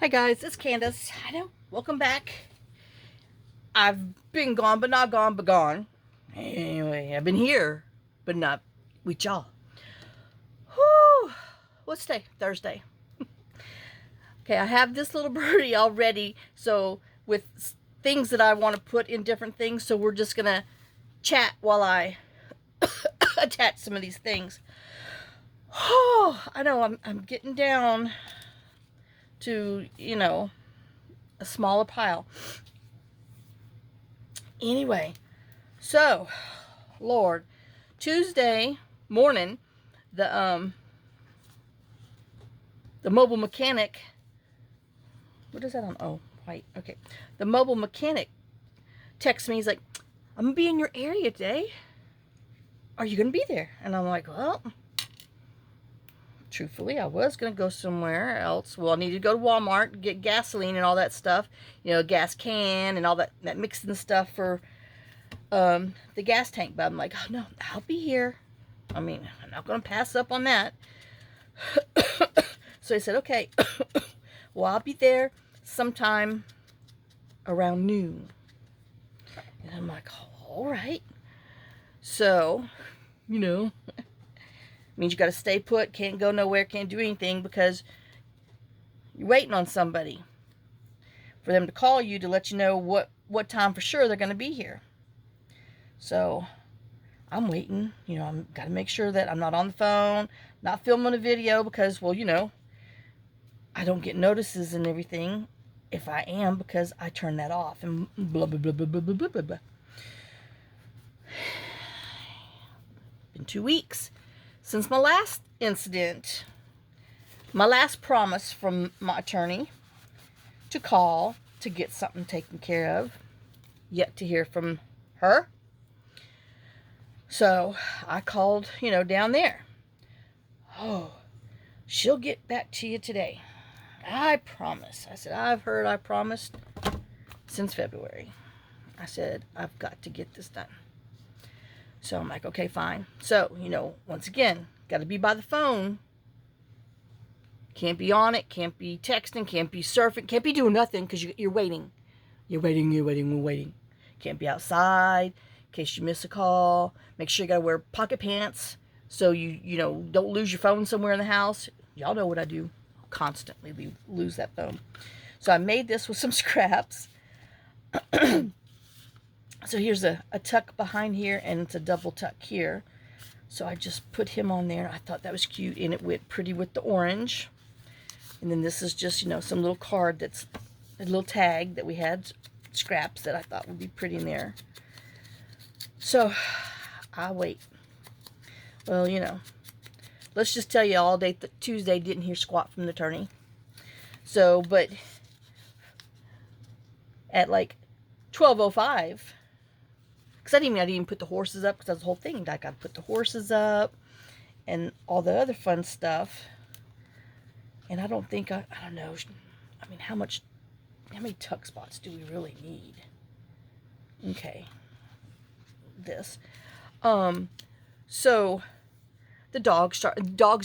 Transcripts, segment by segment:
Hi guys, it's Candace. I know. Welcome back. I've been gone, but not gone, but gone. Anyway, I've been here, but not with y'all. Whew. What's today? Thursday. Okay, I have this little birdie already. So with things that I want to put in different things, so we're just gonna chat while I attach some of these things. Oh, I know. I'm getting down to a smaller pile. Anyway, so Lord, Tuesday morning, the the mobile mechanic. What is that on? Oh, white. Okay, the mobile mechanic texts me. He's like, "I'm gonna be in your area today. Are you gonna be there?" And I'm like, "Well, truthfully, I was gonna go somewhere else. Well, I needed to go to Walmart and get gasoline and all that stuff. Gas can and all that mixing stuff for the gas tank." But I'm like, "Oh no, I'll be here. I mean, I'm not gonna pass up on that." So he said, "Okay, well, I'll be there sometime around noon." And I'm like, "Oh, all right." So, means you got to stay put, can't go nowhere, can't do anything because you're waiting on somebody for them to call you to let you know what time for sure they're going to be here. So I'm waiting. I'm got to make sure that I'm not on the phone, not filming a video because, well, I don't get notices and everything if I am because I turn that off and blah, blah, blah, blah, blah, blah, blah, blah. Been 2 weeks since my last incident, my last promise from my attorney to call to get something taken care of. Yet to hear from her. So I called, down there. Oh, she'll get back to you today. I promise. I said, I promised since February. I said, I've got to get this done. So I'm like, okay, fine. So, once again, got to be by the phone. Can't be on it, can't be texting, can't be surfing, can't be doing nothing because you're waiting. You're waiting. Can't be outside in case you miss a call. Make sure you got to wear pocket pants so you don't lose your phone somewhere in the house. Y'all know what I do. I'll constantly lose that phone. So I made this with some scraps. So here's a tuck behind here, and it's a double tuck here. So I just put him on there. I thought that was cute, and it went pretty with the orange. And then this is just, some little card that's a little tag that we had, scraps that I thought would be pretty in there. So I wait. Well, let's just tell you all day Tuesday didn't hear squat from the attorney. So, but at like 12:05, because I didn't even put the horses up because that's the whole thing. I got to put the horses up and all the other fun stuff. And I don't think I don't know. I mean, how many tuck spots do we really need? Okay. This. So the dogs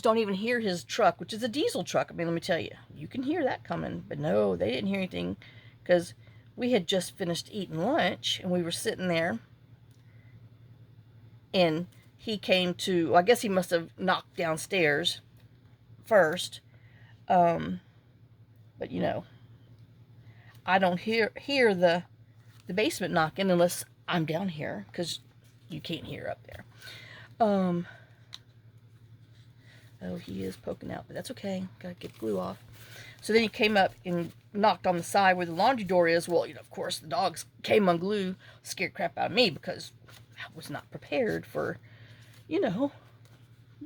don't even hear his truck, which is a diesel truck. I mean, let me tell you, you can hear that coming, but no, they didn't hear anything because we had just finished eating lunch and we were sitting there, and he came to. I guess he must have knocked downstairs first, but I don't hear the basement knocking unless I'm down here because you can't hear up there. Oh, he is poking out, but that's okay. Gotta get glue off. So then he came up and knocked on the side where the laundry door is. Well, of course, the dogs came unglued, scared crap out of me because I was not prepared for,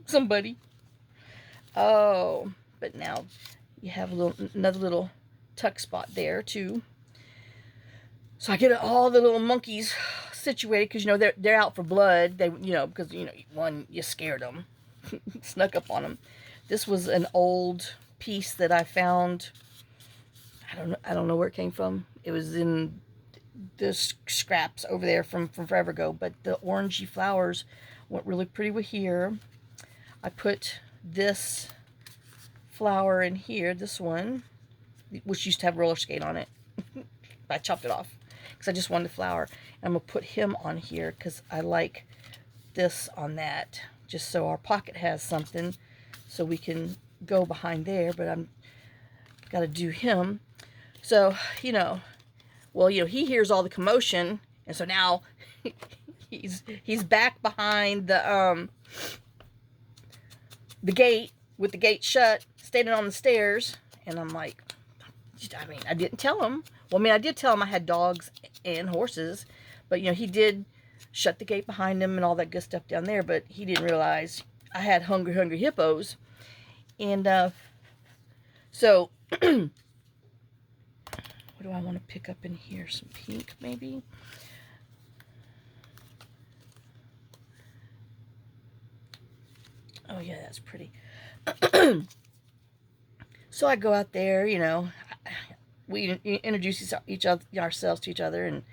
somebody. Oh, but now you have another little tuck spot there too. So I get all the little monkeys situated because they're out for blood. They because one, you scared them, snuck up on them. This was an old piece that I found. I don't know where it came from. It was in the scraps over there from forever ago. But the orangey flowers went really pretty with here. I put this flower in here. This one. which used to have roller skate on it. I chopped it off because I just wanted the flower. And I'm going to put him on here because I like this on that, just so our pocket has something so we can go behind there. But I'm got to do him. So, you know, well, you know, he hears all the commotion, and so now he's back behind the gate with the gate shut, standing on the stairs. And I'm like, I mean, I didn't tell him. Well, I mean, I did tell him I had dogs and horses, but, you know, he did shut the gate behind him and all that good stuff down there, but he didn't realize I had hungry hippos. And so what do I want to pick up in here? Some pink, maybe? Oh, yeah, that's pretty. So I go out there, you know, we introduce ourselves to each other, and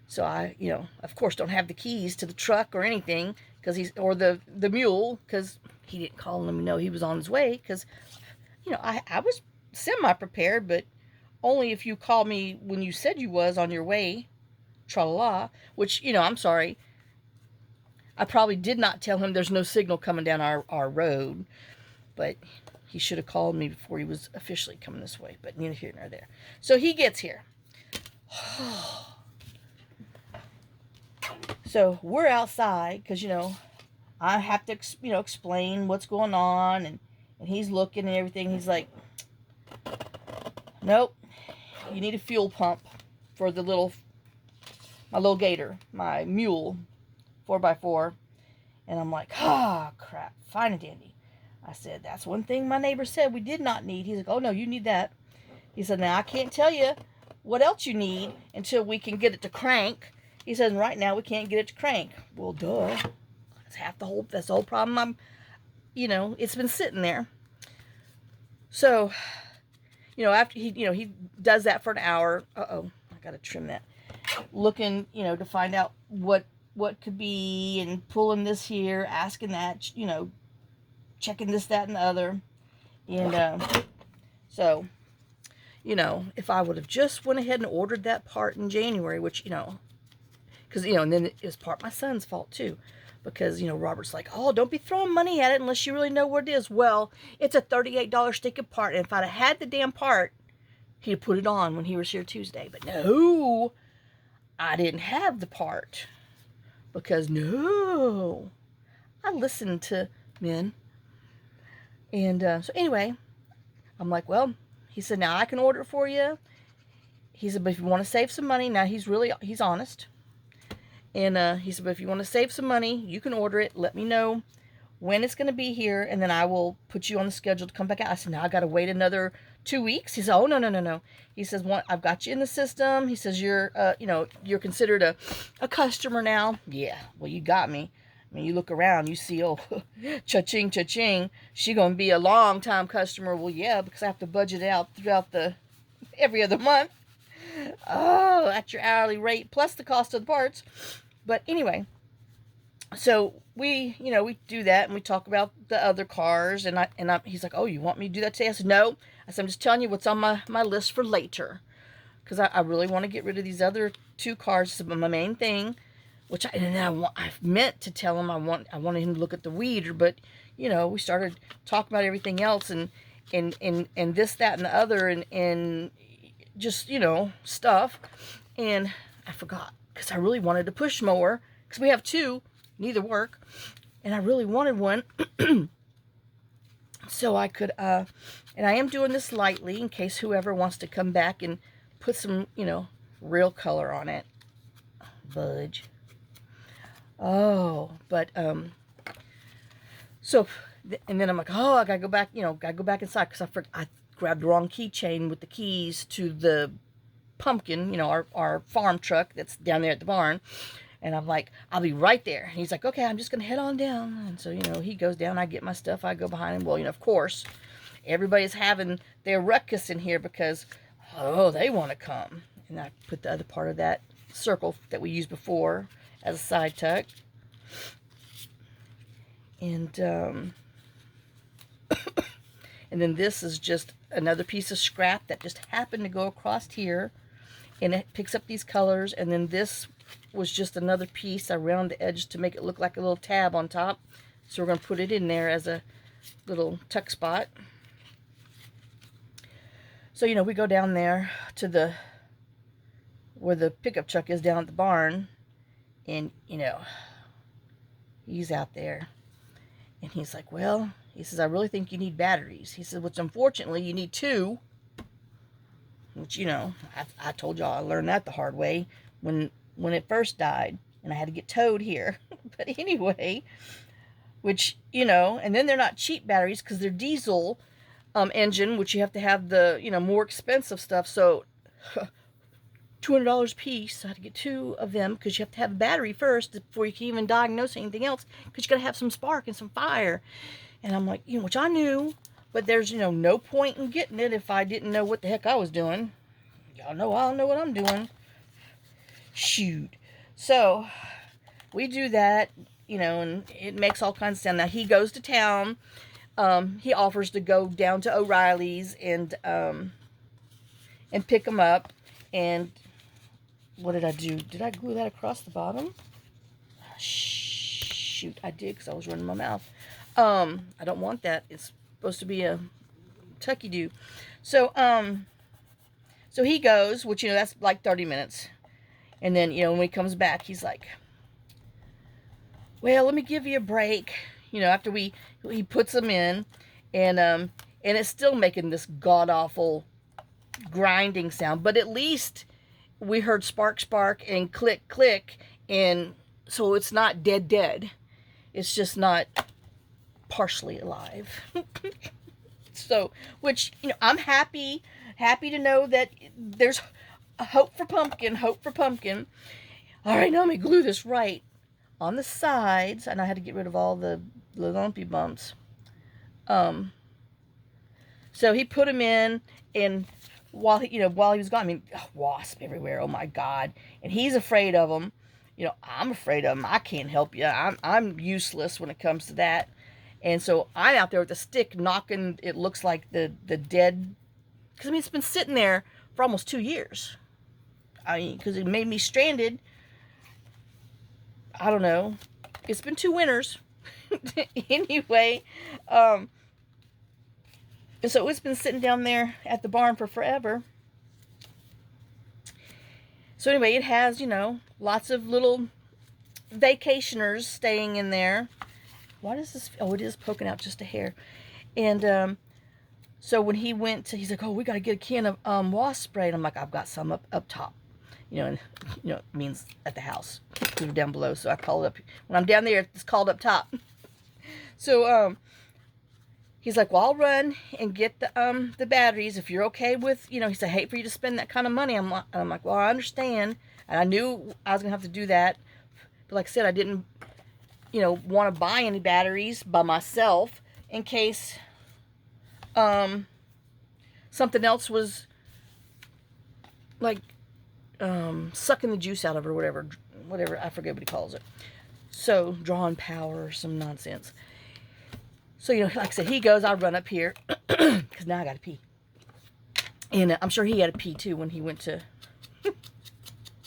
so I, you know, of course don't have the keys to the truck or anything, because or the mule, because he didn't call and let me know he was on his way, because, you know, I was semi-prepared, but only if you called me when you said you was on your way, tra-la-la, which, you know, I'm sorry, I probably did not tell him there's no signal coming down our road, but he should have called me before he was officially coming this way, but neither here nor there. So he gets here. So we're outside because, you know, I have to, you know, explain what's going on, and he's looking and everything. He's like, nope, you need a fuel pump for my little gator, my mule, 4x4. And I'm like, crap, fine and dandy. I said, that's one thing my neighbor said we did not need. He's like, oh, no, you need that. He said, now, I can't tell you what else you need until we can get it to crank. He says, right now, we can't get it to crank. Well, duh. That's the whole problem. You know, it's been sitting there. So, you know, after he does that for an hour. Uh-oh, I got to trim that. Looking, you know, to find out what could be, and pulling this here, asking that, you know, checking this, that, and the other. And so, you know, if I would have just went ahead and ordered that part in January, which, you know, because, you know, and then it was part my son's fault too, because, you know, Robert's like, oh, don't be throwing money at it unless you really know what it is. Well, it's a $38 sticking part, and if I'd have had the damn part, he'd put it on when he was here Tuesday. But no, I didn't have the part, because no, I listened to men. And so anyway, I'm like, well, he said, now I can order it for you. He said, but if you want to save some money, now he's honest. And he said, but if you want to save some money, you can order it. Let me know when it's going to be here, and then I will put you on the schedule to come back out. I said, now I got to wait another 2 weeks. He said, oh, no. He says, I've got you in the system. He says, you're, you know, you're considered a customer now. Yeah, well, you got me. I mean, you look around, you see, oh, cha-ching, cha-ching, she going to be a long-time customer. Well, yeah, because I have to budget it out throughout every other month. Oh, at your hourly rate, plus the cost of the parts. But anyway, so we do that, and we talk about the other cars, and he's like, oh, you want me to do that today? I said, no. I said, I'm just telling you what's on my list for later, because I really want to get rid of these other 2 cars. It's my main thing. Which I meant to tell him I wanted him to look at the weeder, but, you know, we started talking about everything else, and this, that, and the other, and just, you know, stuff, and I forgot, because I really wanted a push mower, because we have 2, neither work, and I really wanted one, so I could, and I am doing this lightly in case whoever wants to come back and put some, you know, real color on it. Budge. Oh, but, so, and then I'm like, oh, I gotta go back, you know, gotta go back inside, because I grabbed the wrong keychain with the keys to the pumpkin, you know, our farm truck that's down there at the barn, and I'm like, I'll be right there. And he's like, okay, I'm just gonna head on down. And so, you know, he goes down, I get my stuff, I go behind him. Well, you know, of course, everybody's having their ruckus in here, because, oh, they want to come. And I put the other part of that circle that we used before as a side tuck. And And then this is just another piece of scrap that just happened to go across here. And it picks up these colors. And then this was just another piece. I round the edge to make it look like a little tab on top. So we're going to put it in there as a little tuck spot. So, you know, we go down there to where the pickup truck is down at the barn. And, you know, he's out there. And he's like, well, he says, I really think you need batteries. He says, which unfortunately you need 2. Which, you know, I told y'all I learned that the hard way when it first died. And I had to get towed here. But anyway, which, you know, and then they're not cheap batteries because they're diesel engine, which you have to have the, you know, more expensive stuff. So $200 a piece. I had to get 2 of them because you have to have a battery first before you can even diagnose anything else, because you got to have some spark and some fire. And I'm like, you know, which I knew, but there's, you know, no point in getting it if I didn't know what the heck I was doing. Y'all know I don't know what I'm doing. Shoot. So we do that, you know, and it makes all kinds of sound. Now he goes to town. He offers to go down to O'Reilly's and pick them up. And what did I do? Did I glue that across the bottom? Shoot, I did because I was running my mouth. I don't want that. It's supposed to be a tucky-do. So, so he goes, which, you know, that's like 30 minutes. And then, you know, when he comes back, he's like, well, let me give you a break. You know, after he puts them in, and it's still making this god-awful grinding sound, but at least we heard spark, spark, and click, click, and so it's not dead. It's just not partially alive. So, which, you know, I'm happy to know that there's hope for pumpkin. All right, now let me glue this right on the sides. And I had to get rid of all the lumpy bumps. So he put them in, and while he was gone, I mean, wasp everywhere. Oh my God! And he's afraid of them. You know, I'm afraid of them. I can't help you. I'm useless when it comes to that. And so I'm out there with a stick knocking. It looks like the dead, because I mean it's been sitting there for almost 2 years. I mean, because it made me stranded. I don't know. It's been 2 winters. Anyway, and so it's been sitting down there at the barn for forever. So anyway, it has, you know, lots of little vacationers staying in there. Why does this, oh, it is poking out just a hair. And so when he went to, he's like, oh, we got to get a can of wasp spray. And I'm like, I've got some up top. You know, and, you know, it means at the house. They're down below, so I call it up. When I'm down there, it's called up top. So, he's like, well, I'll run and get the batteries if you're okay with, you know, he said, I hate for you to spend that kind of money. I'm like, well, I understand. And I knew I was going to have to do that. But like I said, I didn't, you know, want to buy any batteries by myself in case something else was like sucking the juice out of it or whatever, I forget what he calls it. So, drawing power or some nonsense. So, you know, like I said, he goes, I run up here, because now I got to pee. And I'm sure he had to pee, too, when he went to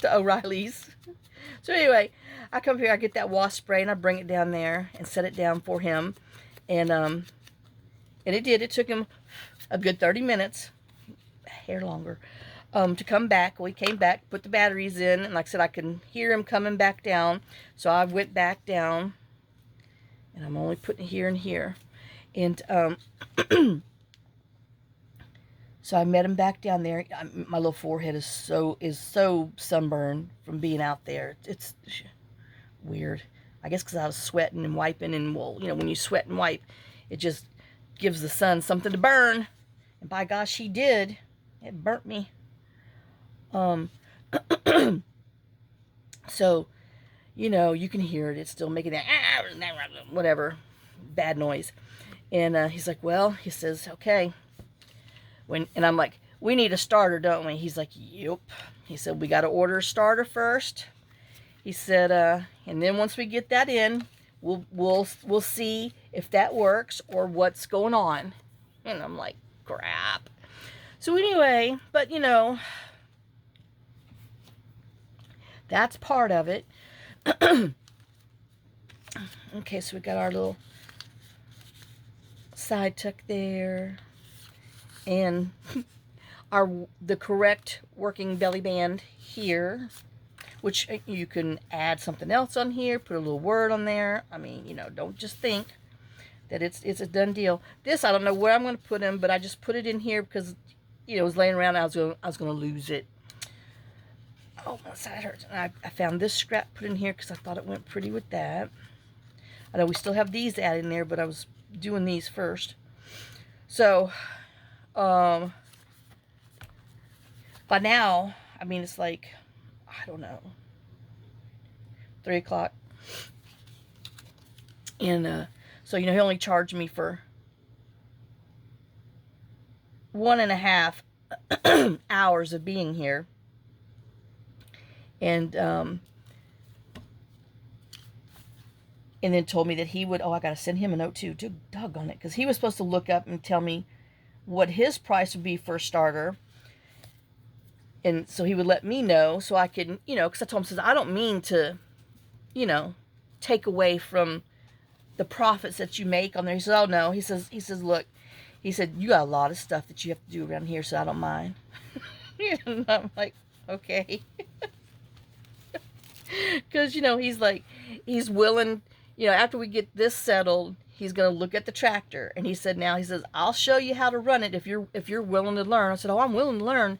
O'Reilly's. So, anyway, I come here, I get that wasp spray, and I bring it down there and set it down for him. And it did. It took him a good 30 minutes, a hair longer, to come back. Well, he came back, put the batteries in, and like I said, I can hear him coming back down. So, I went back down. And I'm only putting here and here. And so I met him back down there. My little forehead is so sunburned from being out there. It's weird. I guess because I was sweating and wiping. And, well, you know, when you sweat and wipe, it just gives the sun something to burn. And by gosh, he did. It burnt me. So, you know, you can hear it. It's still making that, whatever, bad noise. And he's like, well, he says, okay. And I'm like, we need a starter, don't we? He's like, yep. He said, we got to order a starter first. He said, and then once we get that in, we'll see if that works or what's going on. And I'm like, crap. So anyway, but you know, that's part of it. Okay, so we got our little side tuck there. And the correct working belly band here, which you can add something else on here, put a little word on there. I mean, you know, don't just think that it's a done deal. This, I don't know where I'm going to put him, but I just put it in here because, you know, it was laying around. I was going to lose it. Oh, my side hurts. And I found this scrap put in here because I thought it went pretty with that. I know we still have these added in there, but I was doing these first. So, by now, I mean, it's like, I don't know, 3 o'clock. And so, you know, he only charged me for 1.5 hours of being here. And then told me that he would, oh, I got to send him a note too. Doggone it. Because he was supposed to look up and tell me what his price would be for a starter. And so he would let me know so I could, you know, because I told him, says, I don't mean to, you know, take away from the profits that you make on there. He says, oh, no. He says, look, he said, you got a lot of stuff that you have to do around here, so I don't mind. And I'm like, okay. Because, you know, he's like, he's willing, you know, after we get this settled, he's going to look at the tractor. And he said, now, he says, I'll show you how to run it if you're willing to learn. I said, oh, I'm willing to learn.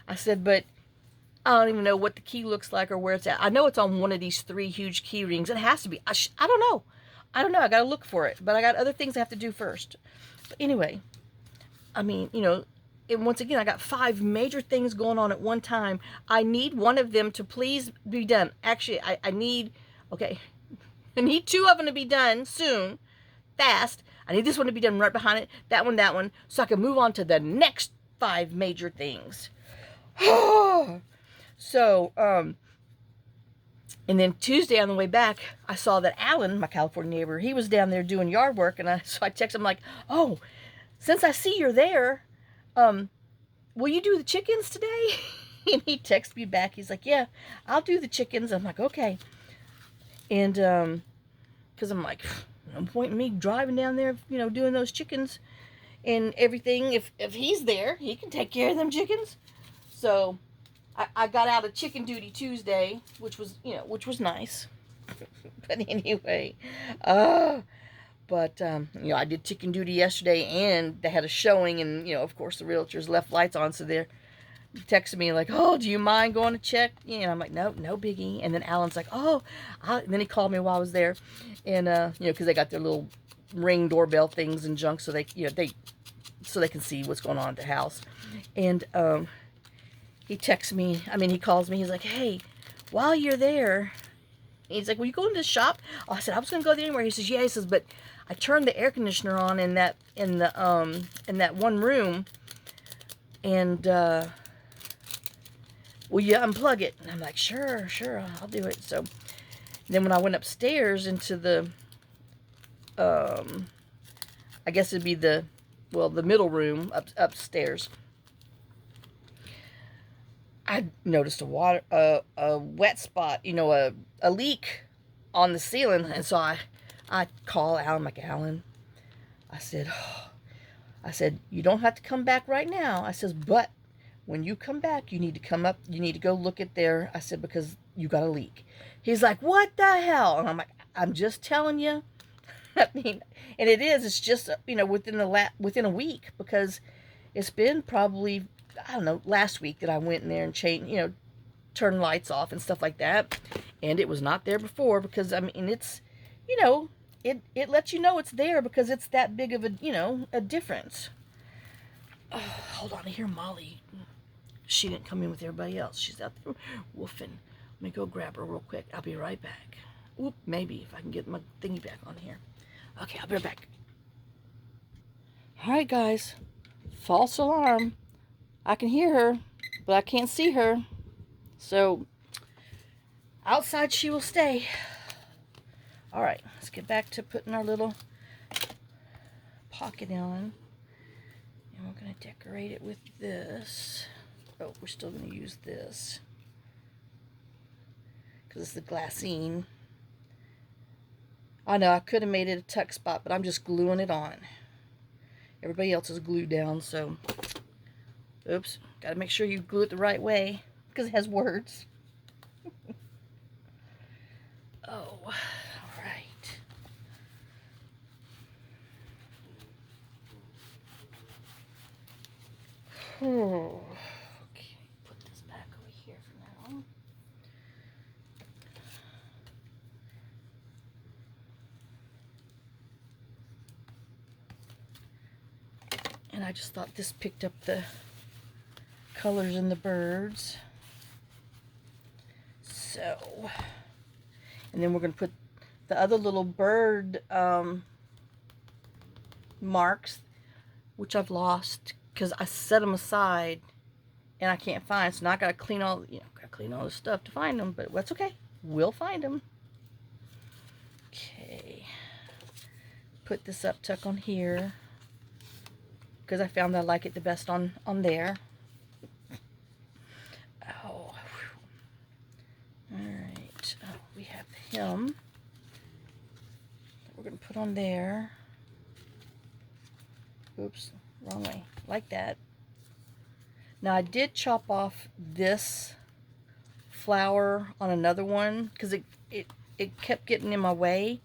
I said, but I don't even know what the key looks like or where it's at. I know it's on one of these 3 huge key rings. It has to be. I don't know. I got to look for it. But I got other things I have to do first. But anyway, I mean, you know, and once again, I got 5 major things going on at one time. I need one of them to please be done. Actually, I need, okay, I need 2 of them to be done soon, fast. I need this one to be done right behind it, that one, so I can move on to the next 5 major things. So, and then Tuesday on the way back, I saw that Alan, my California neighbor, he was down there doing yard work, and so I texted him like, oh, since I see you're there, will you do the chickens today? And he texted me back. He's like, yeah, I'll do the chickens. I'm like, okay. And, because I'm like, no point in me driving down there, you know, doing those chickens and everything. If he's there, he can take care of them chickens. So I got out of chicken duty Tuesday, which was, you know, which was nice. But anyway, you know, I did chicken duty yesterday, and they had a showing, and, you know, of course, the realtors left lights on, so they're texting me like, oh, do you mind going to check? Yeah, and I'm like, no biggie. And then Alan's like, oh, and then he called me while I was there, and, you know, because they got their little Ring doorbell things and junk, so they, you know, so they can see what's going on at the house. And, he texts me, he calls me, he's like, hey, while you're there, he's like, will you go into the shop? Oh, I said, I was going to go there anywhere. He says, yeah. He says, but I turned the air conditioner on in that one room, and, will you unplug it? And I'm like, sure, I'll do it. So then when I went upstairs into the, I guess it'd be the middle room upstairs, I noticed a wet spot, you know, a leak on the ceiling. And so I call Alan, like, Alan, I said, you don't have to come back right now. I says, but when you come back, you need to come up, you need to go look at there. I said, because you got a leak. He's like, what the hell? And I'm like, I'm just telling you. I mean, and it's just, you know, within a week, because it's been probably, I don't know, last week that I went in there and changed, you know, turned lights off and stuff like that. And it was not there before, because, I mean, it's, you know, it lets you know it's there because it's that big of a, you know, a difference. Oh, hold on, I hear Molly. She didn't come in with everybody else. She's out there woofing. Let me go grab her real quick. I'll be right back. Oop, maybe if I can get my thingy back on here. Okay, I'll be right back. All right, guys. False alarm. I can hear her, but I can't see her. So, outside she will stay. All right, let's get back to putting our little pocket on. decorate it with this. Oh, we're still going to use this because it's the glassine. I know I could have made it a tuck spot, but I'm just gluing it on. Everybody else is glued down, so oops, got to make sure you glue it the right way because it has words. Oh, all right. Oh, okay, put this back over here for now. And I just thought this picked up the colors in the birds. So, and then we're going to put the other little bird marks, which I've lost because I set them aside and I can't find. So now I got to clean all, gotta clean all the stuff to find them, but that's okay. We'll find them. Okay. Put this up tuck on here because I found that I like it the best on there. Oh, whew. All right. Oh, we have him. We're going to put on there. Oops, wrong way. Like that. Now I did chop off this flower on another one because it kept getting in my way.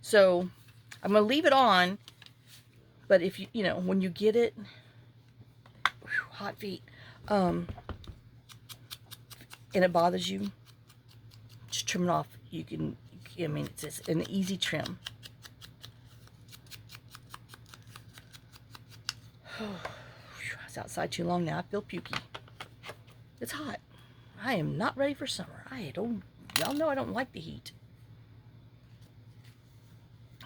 So I'm going to leave it on. But if you know, when you get it, whew, hot feet, and it bothers you, just trim it off. You can, I mean, it's just an easy trim. I was outside too long now. I feel pukey. It's hot. I am not ready for summer. Y'all know I don't like the heat.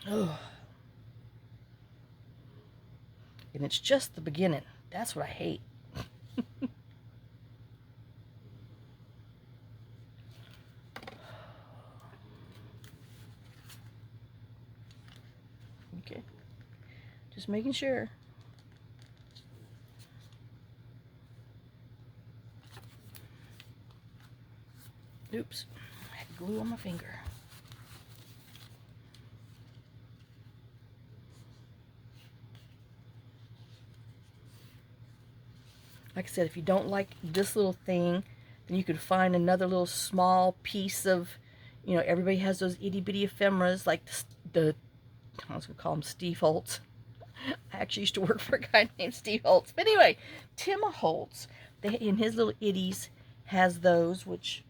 Oh. And it's just the beginning. That's what I hate. Okay. Just making sure. Oops. I had glue on my finger. Like I said, if you don't like this little thing, then you can find another little small piece of, everybody has those itty bitty ephemeras, like I was going to call him Steve Holtz. I actually used to work for a guy named Steve Holtz. But anyway, Tim Holtz, in his little itties, has those, which,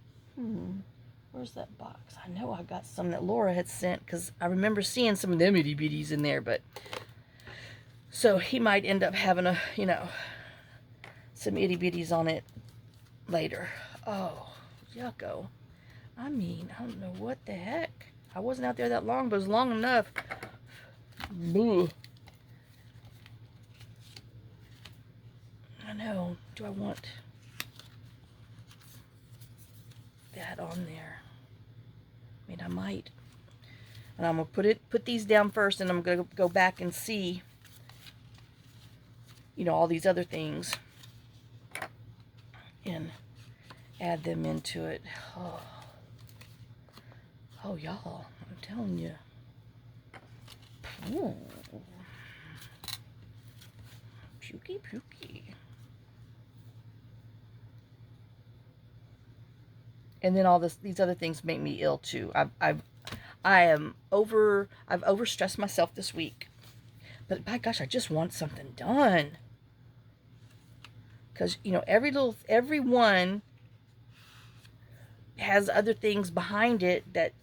where's that box? I know I got some that Laura had sent, because I remember seeing some of them itty bitties in there, but, so he might end up having some itty bitties on it later. Oh, yucko. I mean, I don't know what the heck. I wasn't out there that long, but it was long enough. Boo. I know. Do I want that on there? I mean, I might. And I'm going to put these down first, and I'm going to go back and see, all these other things and add them into it. Oh, y'all, I'm telling you. Ooh. Pukey, pukey. And then these other things make me ill too. I've overstressed myself this week. But by gosh, I just want something done. Because, every one has other things behind it that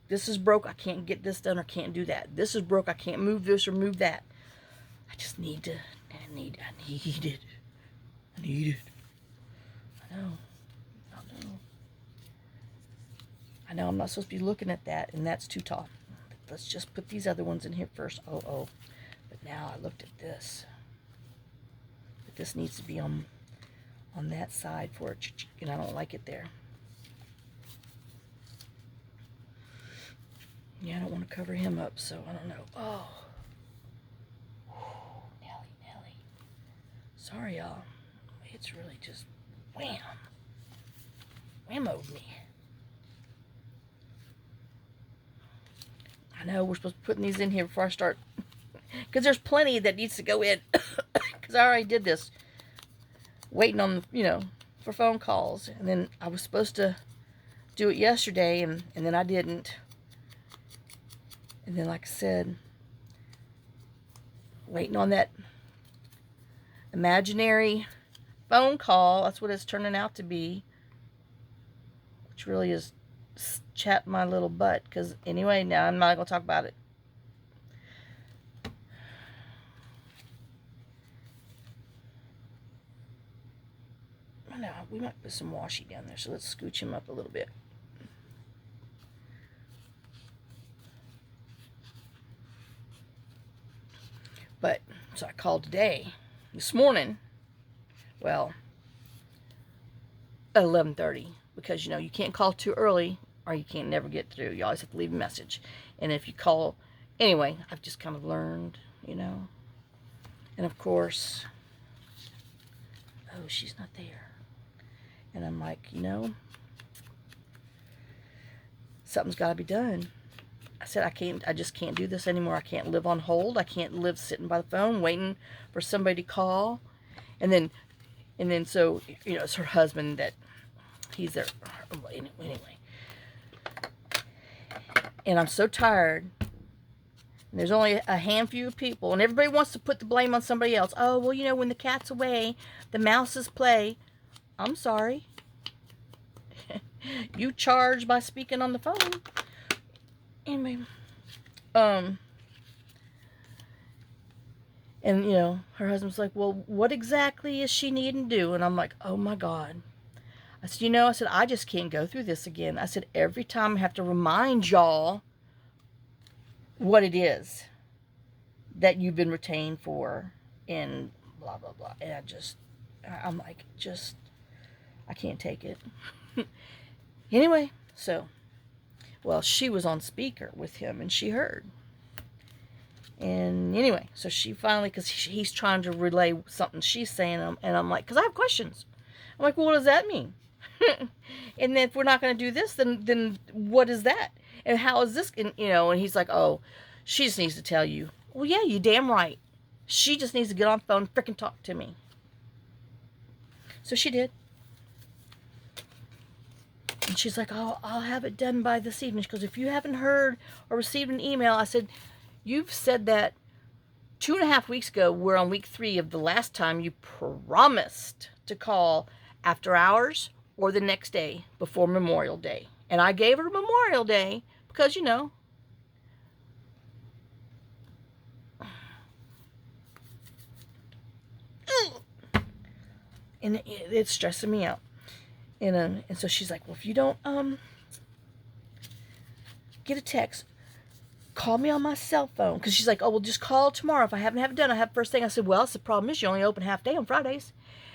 this is broke, I can't get this done or can't do that. This is broke, I can't move this or move that. I just need it. I need it. I know I'm not supposed to be looking at that, and that's too tall. Let's just put these other ones in here first. Oh. But now I looked at this. But this needs to be on that side for it, and I don't like it there. Yeah, I don't want to cover him up, so I don't know. Oh. Nelly. Sorry, y'all. It's really just whammoed me. I know we're supposed to be putting these in here before I start, because there's plenty that needs to go in, because I already did this, waiting on, for phone calls, and then I was supposed to do it yesterday, and then I didn't, and then, like I said, waiting on that imaginary phone call. That's what it's turning out to be, which really is chat my little butt, because anyway, now I'm not going to talk about it. No, we might put some washi down there, so let's scooch him up a little bit. But, so I called this morning, well, at 11:30, because, you can't call too early, or you can't never get through. You always have to leave a message. And if you call, anyway, I've just kind of learned, And of course, oh, she's not there. And I'm like, something's got to be done. I said, I just can't do this anymore. I can't live on hold. I can't live sitting by the phone waiting for somebody to call. And then so, it's her husband that he's there. Anyway. And I'm so tired. And there's only a handful of people. And everybody wants to put the blame on somebody else. Oh, well, when the cat's away, the mouses play. I'm sorry. You charge by speaking on the phone. Anyway. And, her husband's like, well, what exactly is she needing to do? And I'm like, oh, my God. I said, I just can't go through this again. I said, every time I have to remind y'all what it is that you've been retained for and blah, blah, blah. And I'm like, I can't take it. Anyway, so, well, she was on speaker with him and she heard. And anyway, so she finally, because he's trying to relay something she's saying, and I'm like, because I have questions. I'm like, well, what does that mean? And then if we're not going to do this, then what is that? And how is this? And he's like, oh, she just needs to tell you. Well, yeah, you damn right. She just needs to get on the phone and frickin' talk to me. So she did. And she's like, oh, I'll have it done by this evening. She goes, if you haven't heard or received an email, I said, you've said that 2.5 weeks ago. We're on week 3 of the last time you promised to call after hours or the next day before Memorial Day. And I gave her Memorial Day because, and it's stressing me out. And so she's like, well, if you don't get a text, call me on my cell phone. Because she's like, oh, well, just call tomorrow. If I haven't have it done, I have first thing. I said, well, the problem is you only open half day on Fridays.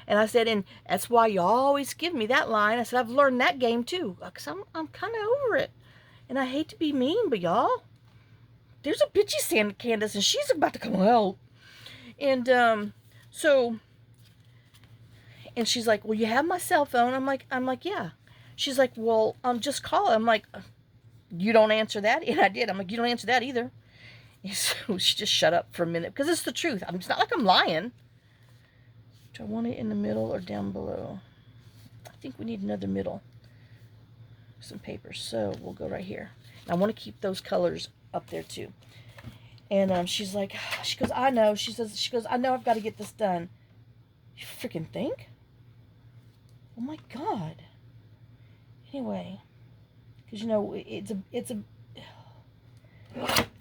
And I said, and that's why you always give me that line. I said, I've learned that game too. Because I'm kind of over it. And I hate to be mean, but y'all, there's a bitchy Candace, and she's about to come out. And so... And she's like, well, you have my cell phone? I'm like, yeah. She's like, well, just call it. I'm like, you don't answer that? And I did. I'm like, you don't answer that either. And so she just shut up for a minute, because it's the truth. It's not like I'm lying. Do I want it in the middle or down below? I think we need another middle. Some paper. So we'll go right here. And I want to keep those colors up there too. And she's like, she goes, I know. She goes, I know I've got to get this done. You freaking think? Oh my God. Anyway, because it's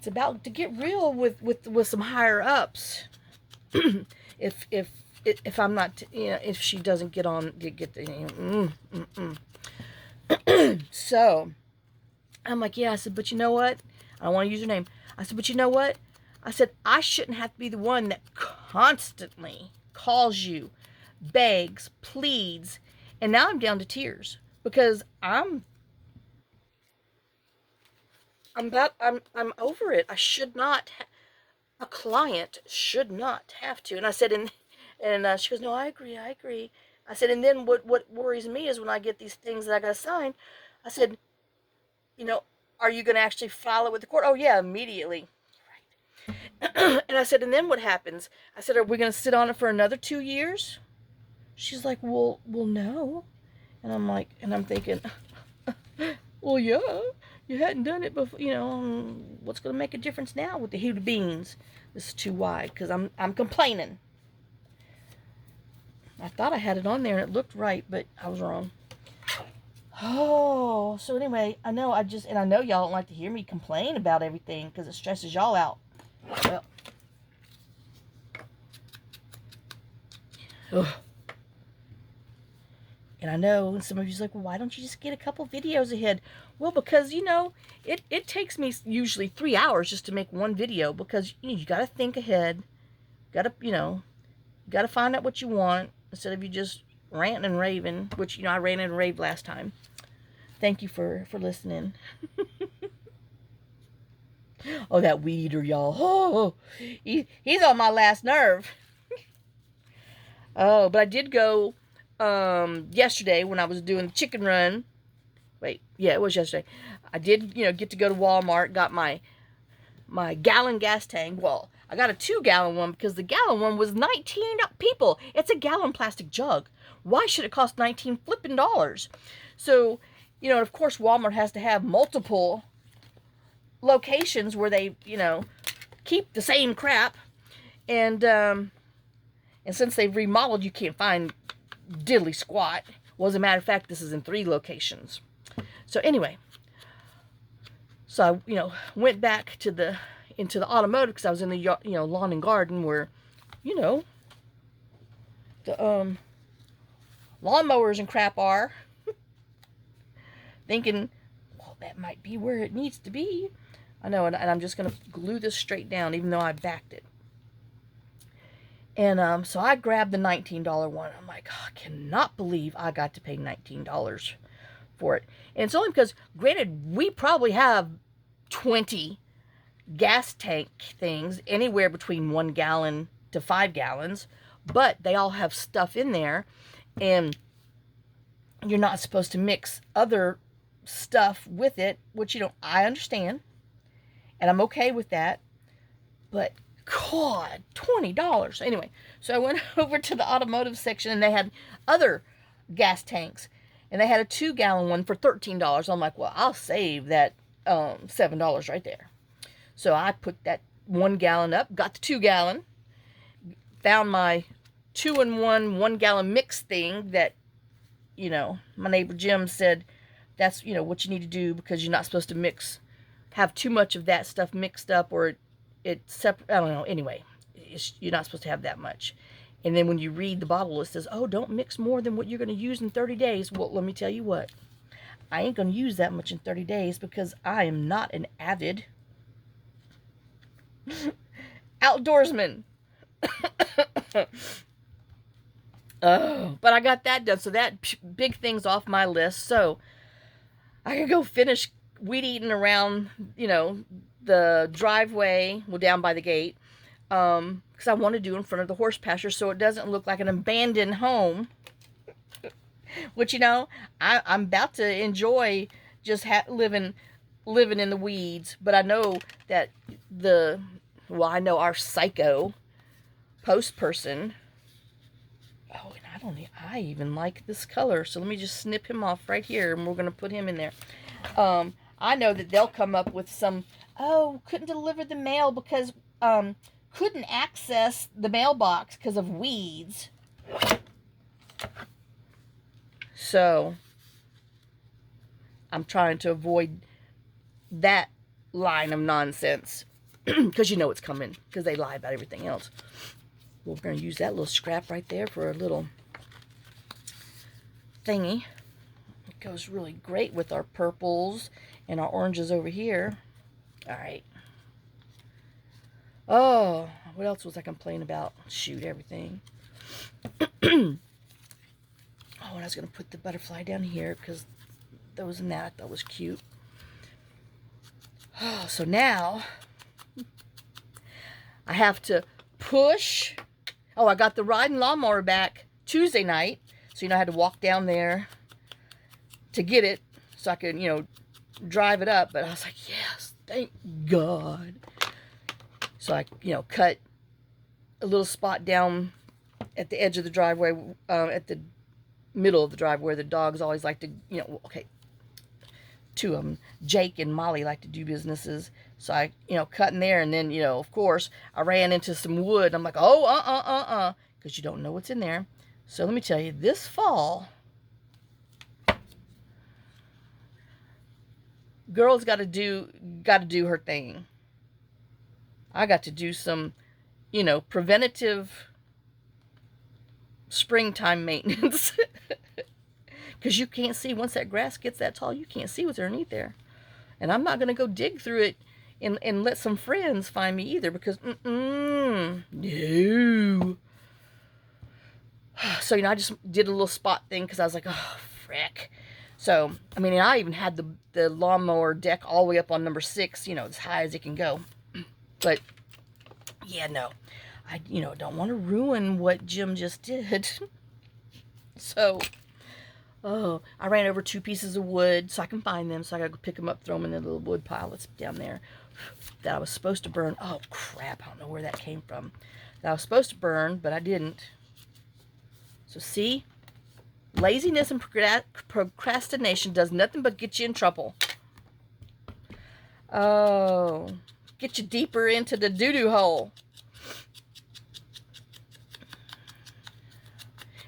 about to get real with some higher ups. if I'm not, if she doesn't get the So I'm like, yeah. I said, but you know what? I don't want to use her name. I said, but you know what? I said, I shouldn't have to be the one that constantly calls you, begs, pleads, and now I'm down to tears because I'm over it. I should not. A client should not have to. And I said, and And she goes, no, I agree, I agree. I said, and then what worries me is when I get these things that I got to sign, I said, you know, are you going to actually file it with the court? Oh, yeah, immediately. And I said, and then what happens? I said, are we going to sit on it for another 2 years? She's like, well, no. And I'm like, and I'm thinking, well, yeah, you hadn't done it before, what's going to make a difference now with the heat of beans? This is too wide because I'm complaining. I thought I had it on there and it looked right, but I was wrong. Oh, so anyway, I know y'all don't like to hear me complain about everything because it stresses y'all out. Well, ugh. And I know some of you's like, well, why don't you just get a couple videos ahead? Well, because, it takes me usually 3 hours just to make one video because, you got to think ahead. Got to find out what you want instead of you just ranting and raving, which, I ranted and raved last time. Thank you for listening. Oh, that weeder, y'all. Oh, he's on my last nerve. Oh, but I did go yesterday when I was doing the chicken run. Wait, yeah, it was yesterday. I did, get to go to Walmart, got my gallon gas tank. Well, I got a 2-gallon one because the gallon one was 19 people. It's a gallon plastic jug. Why should it cost 19 flipping dollars? So, of course Walmart has to have multiple locations where they, keep the same crap. And since they've remodeled, you can't find diddly squat. Well, as a matter of fact, this is in 3 locations. So anyway, so I, went back into the automotive because I was in the, lawn and garden where, the lawnmowers and crap are. Thinking, well, that might be where it needs to be. I know, and I'm just going to glue this straight down even though I backed it. And so I grabbed the $19 one. I'm like, oh, I cannot believe I got to pay $19 for it. And it's only because, granted, we probably have 20 gas tank things, anywhere between 1 gallon to 5 gallons, but they all have stuff in there, and you're not supposed to mix other stuff with it, which, I understand, and I'm okay with that, but God, $20. Anyway, so I went over to the automotive section, and they had other gas tanks, and they had a 2-gallon one for $13. I'm like, well, I'll save that $7 right there. So I put that 1 gallon up, got the 2-gallon, found my 2-in-1 1-gallon mix thing that, my neighbor Jim said that's, what you need to do because you're not supposed to have too much of that stuff mixed up or it's separate. I don't know. Anyway, you're not supposed to have that much. And then when you read the bottle, it says, oh, don't mix more than what you're going to use in 30 days. Well, let me tell you what. I ain't going to use that much in 30 days because I am not an avid outdoorsman. Oh, but I got that done. So that big thing's off my list. So I can go finish weed eating around, the driveway, down by the gate. Because I want to do in front of the horse pasture so it doesn't look like an abandoned home. Which, I'm about to enjoy just living in the weeds. But I know that I know our psycho post person. Oh, and I even like this color. So let me just snip him off right here and we're going to put him in there. I know that they'll come up with some, couldn't deliver the mail because, couldn't access the mailbox because of weeds. So, I'm trying to avoid that line of nonsense. Because it's coming. Because they lie about everything else. Well, we're going to use that little scrap right there for a little thingy. It goes really great with our purples and our oranges over here. Alright. Oh, what else was I complaining about? Shoot, everything. Oh, and I was going to put the butterfly down here because those and that I thought was cute. Oh, so now I have to push. Oh, I got the riding lawnmower back Tuesday night. So, I had to walk down there to get it so I could, drive it up. But I was like, yes, thank God. So I, cut a little spot down at the edge of the driveway, at the middle of the driveway where the dogs always like to, okay, two of them, Jake and Molly, like to do businesses. So I, cut in there, and then, of course, I ran into some wood. I'm like, oh, because you don't know what's in there. So let me tell you, this fall, girl's got to do her thing. I got to do some, preventative springtime maintenance. Because you can't see, once that grass gets that tall, you can't see what's underneath there. And I'm not going to go dig through it and let some friends find me either, because, no. So, I just did a little spot thing because I was like, oh, frick. So, I even had the lawnmower deck all the way up on number 6, as high as it can go. But, yeah, no. I, don't want to ruin what Jim just did. So, I ran over 2 pieces of wood so I can find them. So I got to go pick them up, throw them in the little wood pile that's down there that I was supposed to burn. Oh, crap. I don't know where that came from. That I was supposed to burn, but I didn't. So, see? Laziness and procrastination does nothing but get you in trouble. Oh, get you deeper into the doo-doo hole.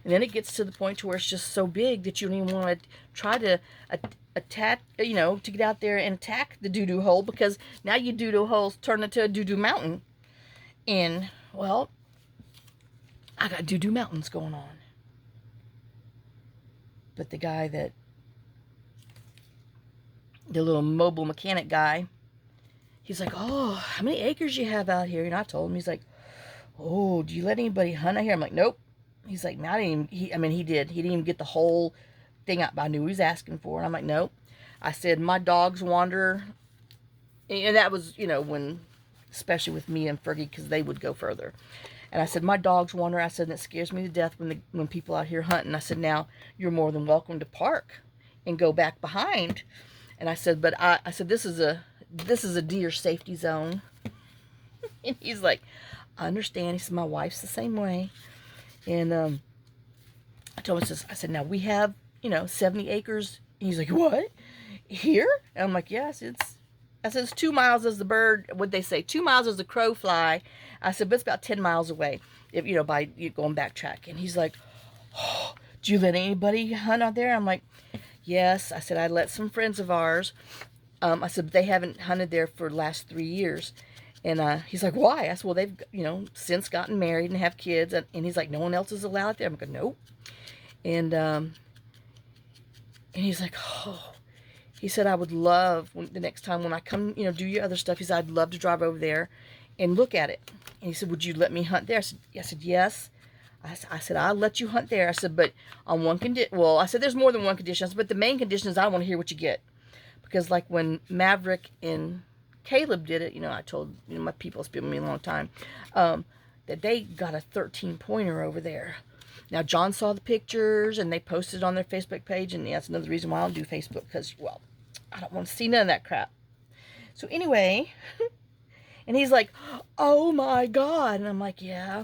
And then it gets to the point to where it's just so big that you don't even want to try to attack, to get out there and attack the doo-doo hole, because now your doo-doo hole's turned into a doo-doo mountain. And, well, I got doo-doo mountains going on. But the guy the little mobile mechanic guy, he's like, oh, how many acres you have out here? And I told him, he's like, oh, do you let anybody hunt out here? I'm like, nope. He's like, no, I didn't even, he did. He didn't even get the whole thing out, but I knew he was asking for it. And I'm like, nope. I said, my dogs wander. And that was, when, especially with me and Fergie, because they would go further. And I said, my dogs wander. I said, and it scares me to death when people out here hunting. I said, now, you're more than welcome to park and go back behind. And I said, but I said, this is a deer safety zone. And he's like, I understand. He said, my wife's the same way. And I told him, I said, now we have, 70 acres. And he's like, what? Here? And I'm like, yes, it's 2 miles as the bird, what'd they say? 2 miles as the crow fly. I said, but it's about 10 miles away, if by you going backtrack. And he's like, oh, do you let anybody hunt out there? I'm like, yes. I said, I let some friends of ours. I said, but they haven't hunted there for the last 3 years. And he's like, why? I said, well, they've, since gotten married and have kids. And he's like, no one else is allowed there. I'm like, nope. And he's like, oh. He said, I would love, the next time when I come, do your other stuff, he said, I'd love to drive over there and look at it. And he said, would you let me hunt there? I said yes. I said, I'll let you hunt there. I said, but on one condition. Well, I said, there's more than one condition. I said, but the main condition is I want to hear what you get. Because like when Maverick and Caleb did it, I told, my people, it's been with me a long time, that they got a 13-pointer over there. Now, John saw the pictures, and they posted on their Facebook page, and that's another reason why I don't do Facebook, because, well, I don't want to see none of that crap. So anyway, and he's like, oh my God. And I'm like, yeah.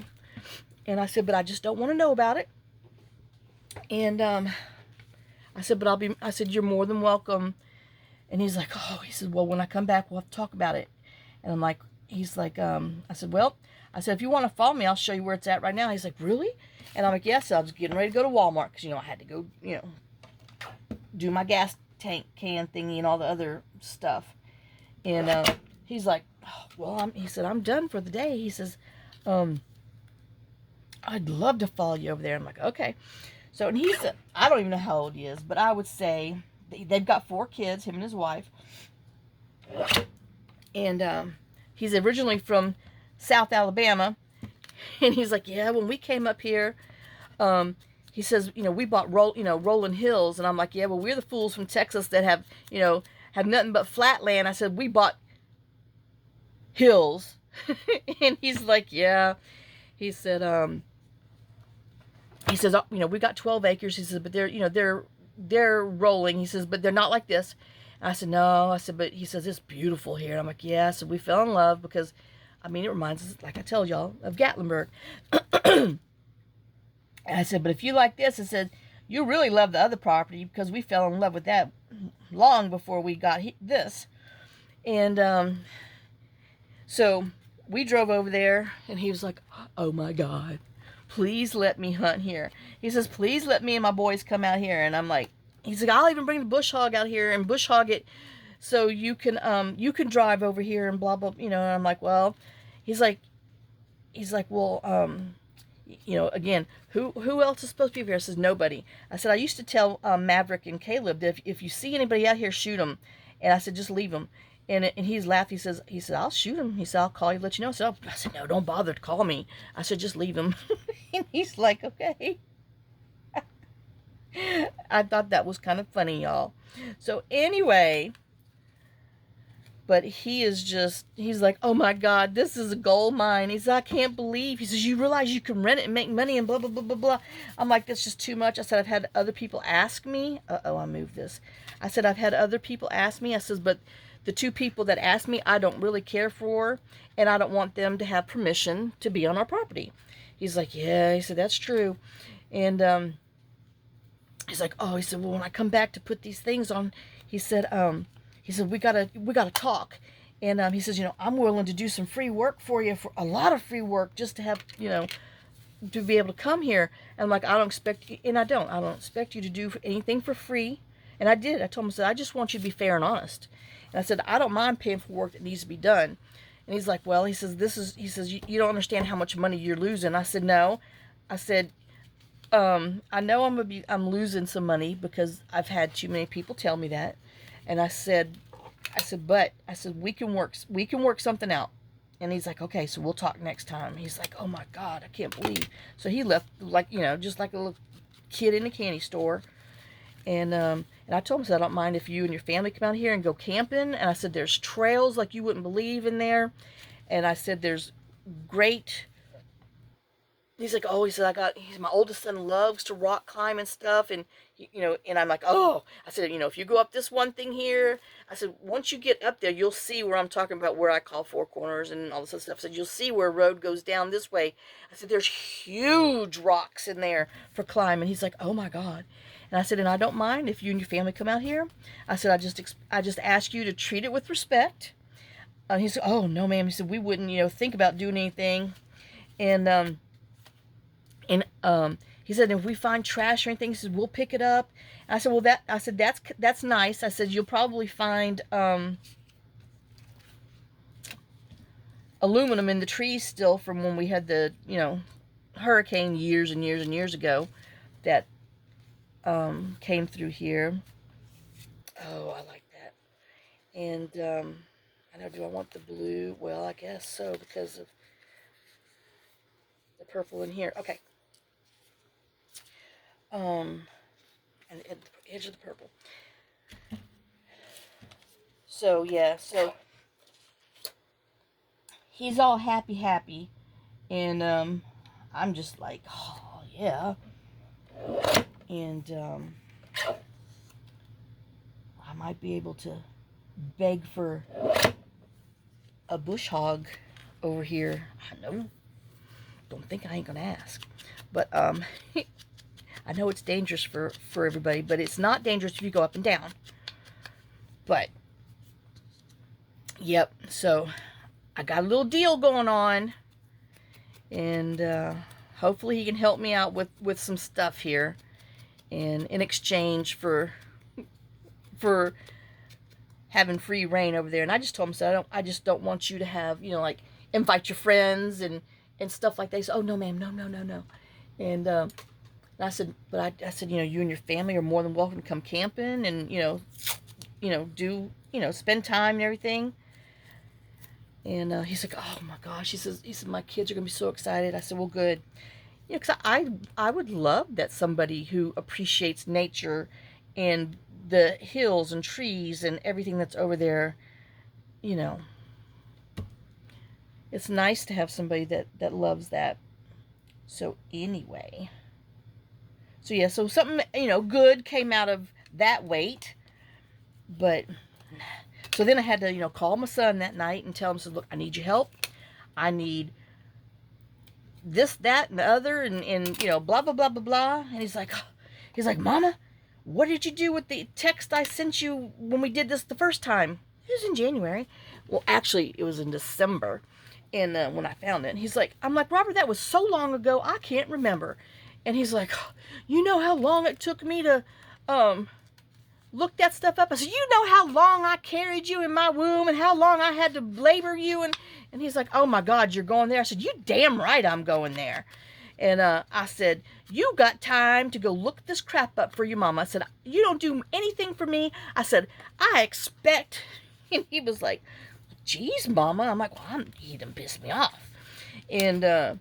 And I said, but I just don't want to know about it. And I said, but I said, you're more than welcome. And he's like, oh, he said, well, when I come back, we'll have to talk about it. And I'm like, he's like, I said, well, I said, if you want to follow me, I'll show you where it's at right now. He's like, really? And I'm like, yes. So I was getting ready to go to Walmart because, I had to go, do my gas tank can thingy and all the other stuff. And he's like, oh, well, he said, I'm done for the day. He says, I'd love to follow you over there. I'm like, okay. So, and he's, I don't even know how old he is, but I would say they've got 4 kids, him and his wife. And he's originally from South Alabama. And he's like, yeah, when we came up here, he says, we bought Rolling Hills. And I'm like, yeah, well, we're the fools from Texas that have, have nothing but flat land. I said, we bought hills. And he's like, yeah. He said, he says, you know, we got 12 acres. He says, but they're, you know, they're rolling. He says, but they're not like this. And I said, no. I said, but he says, it's beautiful here. And I'm like, yeah. So we fell in love because, I mean, it reminds us, like I told y'all, of Gatlinburg. And I said, but if you like this, I said, you really love the other property because we fell in love with that long before we got this. And so we drove over there, and he was like, oh my God, please let me hunt here. He says, please let me and my boys come out here. And I'm like, he's like, I'll even bring the bush hog out here and bush hog it so you can drive over here and blah, blah, you know. And I'm like, well, he's like, well, you know, again, who else is supposed to be here? I says, nobody. I said, I used to tell Maverick and Caleb that if you see anybody out here, shoot them. And I said, just leave them. And he's laughed. He said, I'll shoot him. He said, I'll call you, let you know. So I said, no, don't bother to call me. I said, just leave him. And he's like, okay. I thought that was kind of funny, y'all. So anyway, but he's like, oh my God, this is a gold mine. He said, I can't believe. He says, you realize you can rent it and make money and blah, blah, blah, blah, blah. I'm like, that's just too much. I said, I've had other people ask me. Uh-oh, I moved this. I said, I've had other people ask me. I says, but the two people that asked me, I don't really care for, and I don't want them to have permission to be on our property. He's like, yeah. He said, that's true. And he's like, oh, he said, well, when I come back to put these things on, he said, we gotta talk. And he says, you know, I'm willing to do some free work for you, for a lot of free work, just to have, you know, to be able to come here. And I'm like, I don't expect you, and I don't expect you to do anything for free. And I did. I told him, I said, I just want you to be fair and honest. And I said, I don't mind paying for work that needs to be done. And he's like, well, he says, you don't understand how much money you're losing. I said, no. I said, I know I'm losing some money because I've had too many people tell me that. And I said, but we can work something out. And he's like, okay, so we'll talk next time. He's like, oh my God, I can't believe. So he left, like, you know, just like a little kid in a candy store. And I told him, I said, I don't mind if you and your family come out here and go camping. And I said, there's trails like you wouldn't believe in there. And I said, there's great. He's like, oh, he said, my oldest son loves to rock climb and stuff. And, you know, and I'm like, oh, I said, you know, if you go up this one thing here, I said, once you get up there, you'll see where I'm talking about, where I call Four Corners and all this other stuff. I said, you'll see where a road goes down this way. I said, there's huge rocks in there for climbing. He's like, oh my God. And I said, and I don't mind if you and your family come out here. I said, I just ask you to treat it with respect. And he said, oh no, ma'am. He said, we wouldn't, you know, think about doing anything. And he said, if we find trash or anything, he said, we'll pick it up. And I said, well, that's nice. I said, you'll probably find aluminum in the trees still from when we had the, you know, hurricane years and years and years ago that came through here. Oh, I like that. And I know, do I want the blue? Well, I guess so, because of the purple in here. Okay. And at the edge of the purple. So yeah, so he's all happy, and I'm just like, oh yeah. And I might be able to beg for a bush hog over here. I know, don't think I ain't gonna ask, but I know it's dangerous for everybody, but it's not dangerous if you go up and down. But yep, so I got a little deal going on, and hopefully he can help me out with some stuff here, and in exchange for having free reign over there. And I just told him, so I just don't want you to have, you know, like, invite your friends and stuff like that. He said, oh no ma'am, no. And I said, but I said, you know, you and your family are more than welcome to come camping and, you know, do, you know, spend time and everything. And he's like, oh my gosh, he said, my kids are gonna be so excited. I said, well, good. You know, because I would love that somebody who appreciates nature and the hills and trees and everything that's over there, you know, it's nice to have somebody that loves that. So anyway, So yeah, so something, good came out of that wait. But so then I had to, call my son that night and tell him, look, I need your help. I need this, that, and the other, and blah, blah, blah, blah, blah. And he's like, Mama, what did you do with the text I sent you when we did this the first time? It was in January. Well, actually, it was in December. And when I found it, I'm like, Robert, that was so long ago, I can't remember. And he's like, you know how long it took me to look that stuff up? I said, you know how long I carried you in my womb and how long I had to labor you? And he's like, oh my God, you're going there? I said, you damn right I'm going there. And I said, you got time to go look this crap up for your mama. I said, you don't do anything for me. I said, I expect. And he was like, geez, Mama. I'm like, well, he done pissed me off. And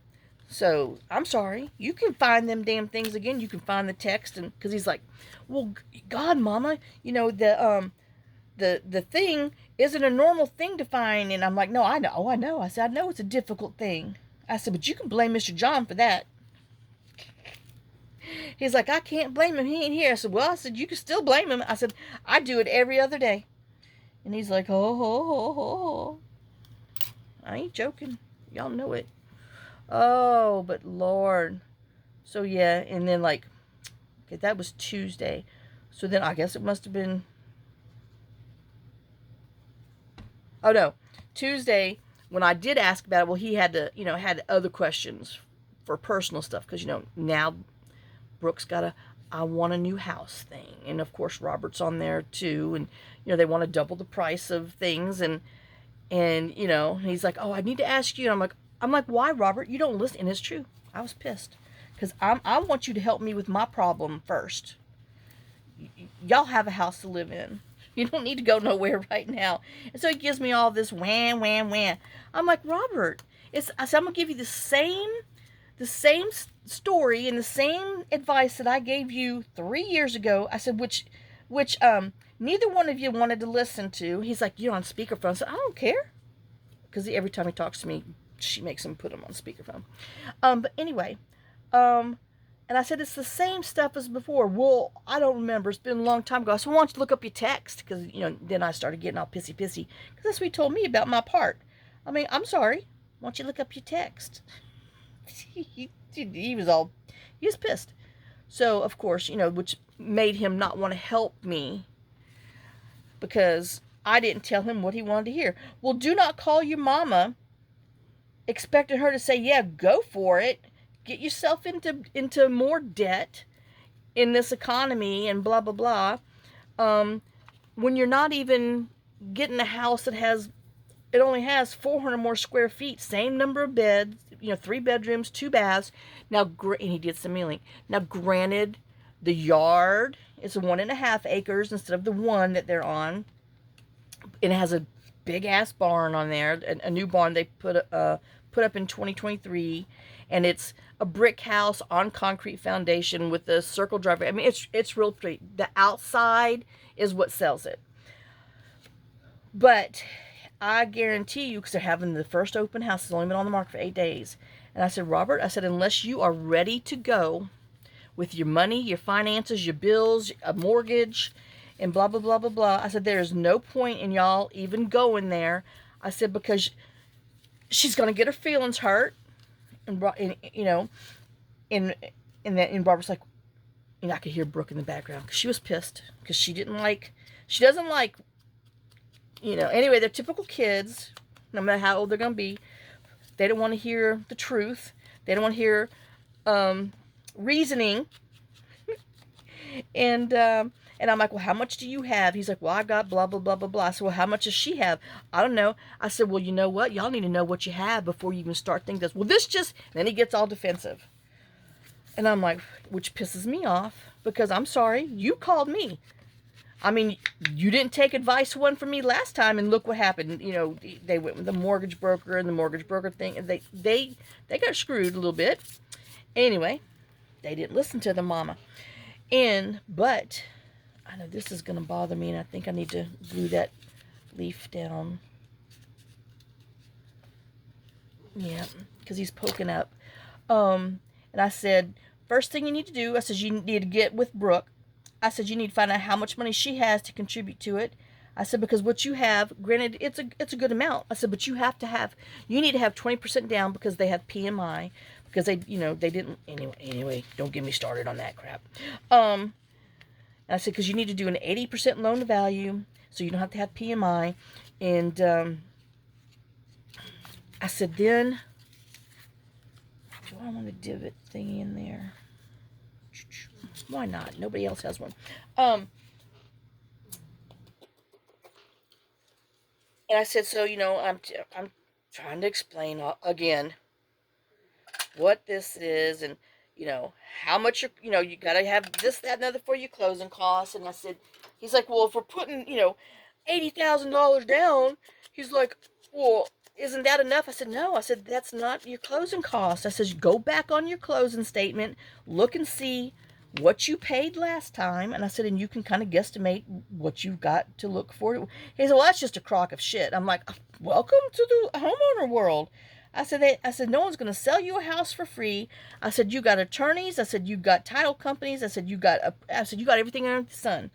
so I'm sorry. You can find them damn things again. You can find the text, and because he's like, well, God, Mama, the thing isn't a normal thing to find. And I'm like, no, I know. I said, I know it's a difficult thing. I said, but you can blame Mr. John for that. He's like, I can't blame him. He ain't here. I said, you can still blame him. I said, I do it every other day. And he's like, oh. I ain't joking. Y'all know it. Oh, but Lord. So yeah, and then okay, that was Tuesday. So then I guess it must have been, oh no, Tuesday when I did ask about it, well, he had to, had other questions for personal stuff, because, now Brooke's got I want a new house thing. And of course, Robert's on there too. And, they want to double the price of things. And he's like, oh, I need to ask you. And I'm like, why, Robert? You don't listen. And it's true. I was pissed because I want you to help me with my problem first. Y'all have a house to live in. You don't need to go nowhere right now. And so he gives me all this wham, wham, wham. I'm like, Robert, I said, I'm going to give you the same story and the same advice that I gave you 3 years ago. I said, which neither one of you wanted to listen to. He's like, you're on speakerphone. I said, I don't care. Because every time he talks to me, she makes him put him on speakerphone. But anyway, and I said, it's the same stuff as before. Well, I don't remember. It's been a long time ago. I said, why don't you look up your text? Because, then I started getting all pissy. Because that's what he told me about my part. I mean, I'm sorry. Why don't you look up your text? he was pissed. So, of course, which made him not want to help me, because I didn't tell him what he wanted to hear. Well, do not call your mama expecting her to say, yeah, go for it. Get yourself into more debt in this economy and blah, blah, blah. When you're not even getting a house that only has 400 more square feet, same number of beds, 3 bedrooms, 2 baths. Now, and he did some milling. Now, granted, the yard is 1.5 acres instead of the 1 that they're on. And it has a big ass barn on there, a new barn they put up in 2023, and it's a brick house on concrete foundation with a circle driveway. I mean, it's real pretty. The outside is what sells it. But I guarantee you, because they're having the first open house, it's only been on the market for 8 days. And I said, Robert, unless you are ready to go with your money, your finances, your bills, a mortgage, and blah, blah, blah, blah, blah. I said, there is no point in y'all even going there. I said, because she's going to get her feelings hurt. And Barbara's like, I could hear Brooke in the background, because she was pissed, because she doesn't like, anyway, they're typical kids, no matter how old they're going to be. They don't want to hear the truth. They don't want to hear reasoning. And I'm like, well, how much do you have? He's like, well, I got blah, blah, blah, blah, blah. I said, well, how much does she have? I don't know. I said, well, you know what? Y'all need to know what you have before you even start thinking this. Well, this just, and then he gets all defensive. And I'm like, which pisses me off, because I'm sorry, you called me. I mean, you didn't take advice from me last time, and look what happened. They went with the mortgage broker, and the mortgage broker thing, and they got screwed a little bit. Anyway, they didn't listen to the mama. But I know this is going to bother me, and I think I need to glue that leaf down. Yeah, because he's poking up. And I said, first thing you need to do, I said, you need to get with Brooke. I said, you need to find out how much money she has to contribute to it. I said, because what you have, granted, it's a good amount. I said, but you need to have 20% down because they have PMI, because they didn't, anyway, don't get me started on that crap. I said, because you need to do an 80% loan to value, so you don't have to have PMI. And I said, then, do I want a divot thingy in there? Why not? Nobody else has one. And I said, so, I'm trying to explain again what this is, and, how much you got to have this, that, and other for your closing costs. And I said, he's like, well, if we're putting, $80,000 down, he's like, well, isn't that enough? I said, no. I said, that's not your closing cost. I said, go back on your closing statement, look and see what you paid last time. And I said, and you can kind of guesstimate what you've got to look for. He said, well, that's just a crock of shit. I'm like, welcome to the homeowner world. I said, no one's going to sell you a house for free. I said, you got attorneys. I said, you got title companies. I said, you got everything under the sun.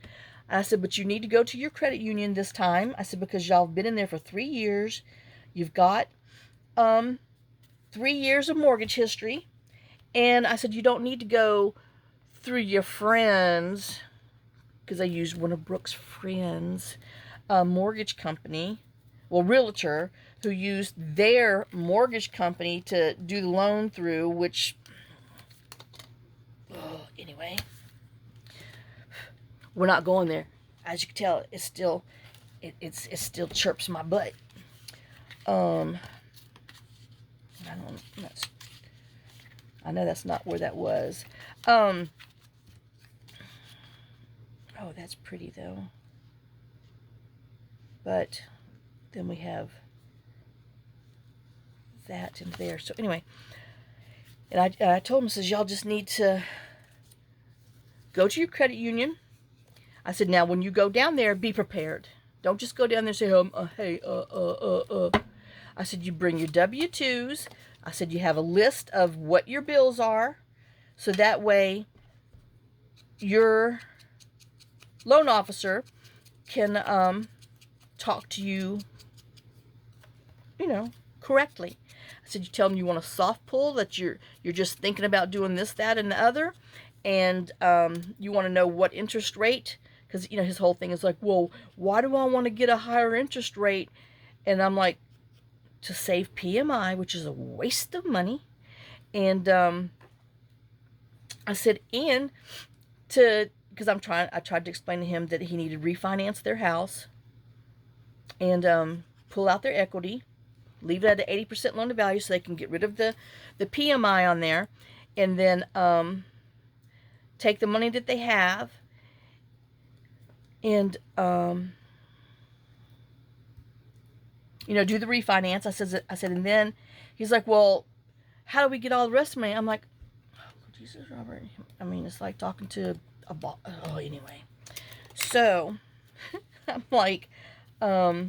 I said, but you need to go to your credit union this time. I said, because y'all have been in there for 3 years. You've got 3 years of mortgage history. And I said, you don't need to go through your friends, because I used one of Brooke's friends, mortgage company, realtor, who used their mortgage company to do the loan through, which, anyway, we're not going there. As you can tell, it still chirps my butt. I know that's not where that was. Oh, that's pretty though. But then we have that in there. So anyway, and I told him, I says, y'all just need to go to your credit union. I said, now when you go down there, be prepared. Don't just go down there and say, hey, I said, you bring your W-2s. I said, you have a list of what your bills are, so that way your loan officer can talk to you, correctly. I said, you tell them you want a soft pull, that you're just thinking about doing this, that, and the other, and you want to know what interest rate, because, his whole thing is like, well, why do I want to get a higher interest rate? And I'm like, to save PMI, which is a waste of money. And I said, and because I tried to explain to him that he needed to refinance their house and pull out their equity, leave it at an 80% loan to value so they can get rid of the PMI on there, and then take the money that they have and do the refinance. I said, and then he's like, well, how do we get all the rest of the money? I'm like, oh, Jesus, Robert. I mean, it's like talking to a ball. Oh, anyway. So, I'm like, oh,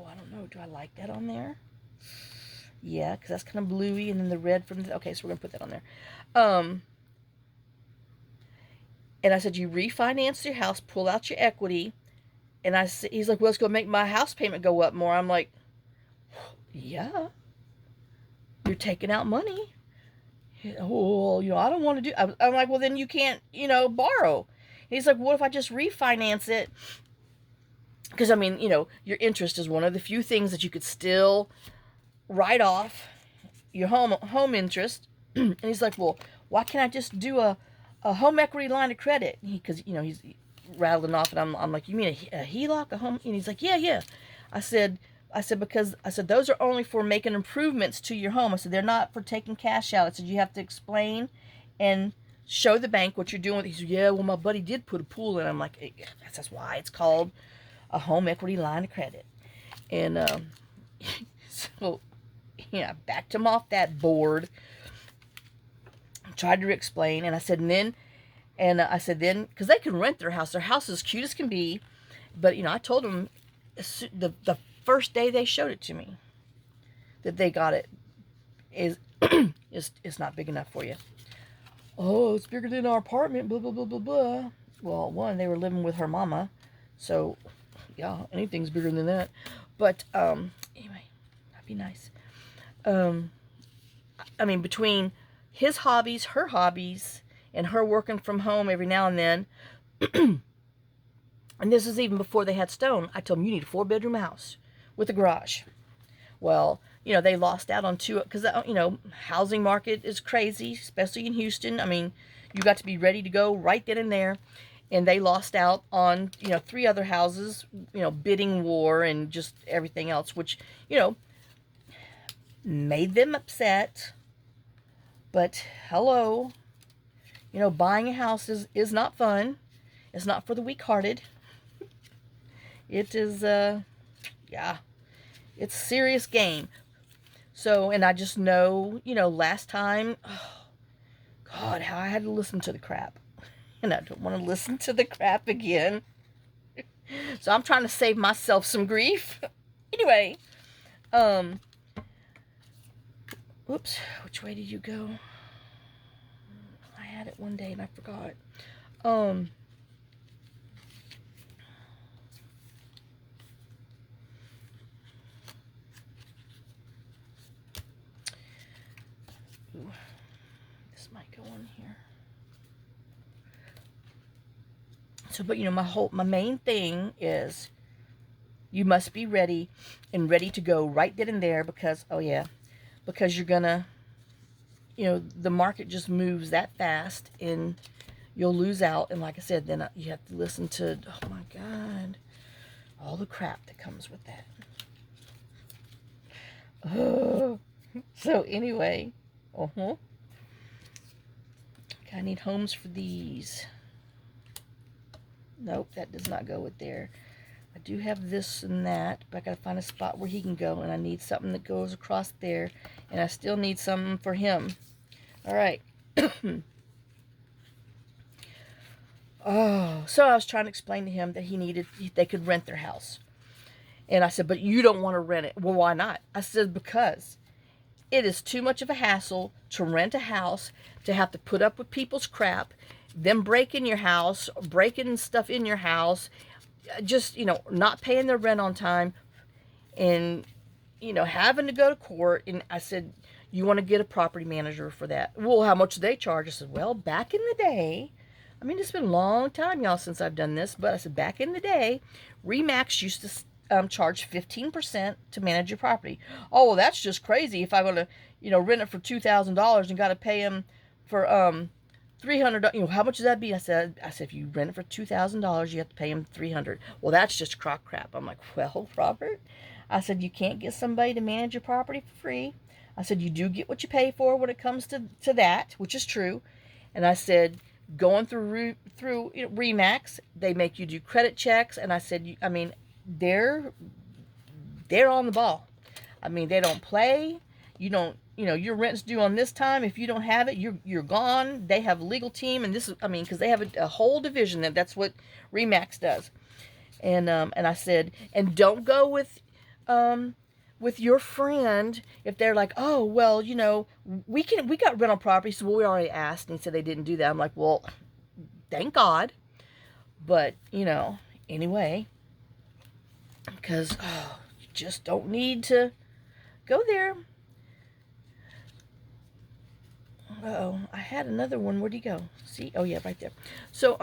I don't know. Do I like that on there? Yeah, because that's kind of bluey, and then the red from the, okay, so we're going to put that on there. And I said, you refinance your house, pull out your equity. And he's like, well, it's going to make my house payment go up more. I'm like, yeah, you're taking out money. Oh, I don't want to do. I'm like, well, then you can't, borrow. And he's like, what if I just refinance it? Because, I mean, your interest is one of the few things that you could still write off, your home interest. And he's like, well, why can't I just do a home equity line of credit? Because, he's rattling off, and I'm like, you mean a HELOC, a home? And he's like, yeah. I said, because those are only for making improvements to your home. I said, they're not for taking cash out. I said, you have to explain and show the bank what you're doing with it. He said, yeah, well, my buddy did put a pool in. I'm like, that's why it's called a home equity line of credit. And so, backed him off that board, tried to explain, and I said, because they can rent their house. Their house is cute as can be. But, I told them the first day they showed it to me that they got it is not big enough for you. oh, it's bigger than our apartment, blah, blah, blah, blah, blah. Well, one, they were living with her mama. So, yeah, anything's bigger than that. But, anyway, that'd be nice. I mean, between his hobbies, her hobbies, and her working from home every now and then, and this is even before they had stone, I told them, you need a 4-bedroom house with a garage. Well, they lost out on two, because, housing market is crazy, especially in Houston. I mean, you got to be ready to go right then and there. And they lost out on, 3 other houses, bidding war and just everything else, which, made them upset. But, hello, buying a house is not fun. It's not for the weak-hearted. It is, yeah, it's a serious game. So, and I just know, last time, oh, God, how I had to listen to the crap. And I don't want to listen to the crap again. So I'm trying to save myself some grief. Anyway, oops, which way did you go? I had it one day and I forgot. Ooh, this might go on here. So, but my main thing is you must be ready and ready to go right then and there, because, oh yeah, because you're gonna, the market just moves that fast and you'll lose out. And like I said, then you have to listen to, oh my God, all the crap that comes with that. Oh. So anyway, okay, I need homes for these. Nope, that does not go with there. I do have this and that, but I gotta find a spot where he can go, and I need something that goes across there, and I still need something for him. All right. Oh, so I was trying to explain to him that they could rent their house. And I said, but you don't want to rent it. Well, why not? I said, because it is too much of a hassle to rent a house, to have to put up with people's crap, them breaking your house, breaking stuff in your house, just, not paying their rent on time, and, having to go to court. And I said, you want to get a property manager for that. Well, how much do they charge? I said, well, back in the day, I mean, it's been a long time, y'all, since I've done this, but I said, back in the day, RE/MAX used to charge 15% to manage your property. Oh, well, that's just crazy. If I want to, rent it for $2,000 and got to pay him for $300, how much does that be? I said, if you rent it for $2,000, you have to pay him $300. Well, that's just crock crap. I'm like, well, Robert, I said, you can't get somebody to manage your property for free. I said, you do get what you pay for when it comes to that, which is true. And I said, going through RE/MAX, they make you do credit checks. And I said, I mean, they're on the ball. I mean, they don't play. You don't, your rent's due on this time. If you don't have it, you're gone. They have a legal team, and this is, I mean, because they have a whole division that's what RE/MAX does. And I said, and don't go with your friend if they're like, oh, well, we got rental properties. So, well, we already asked, and he said they didn't do that. I'm like, well, thank God. But, anyway, because you just don't need to go there. Uh-oh, I had another one. Where'd he go? See? Oh, yeah, right there. So,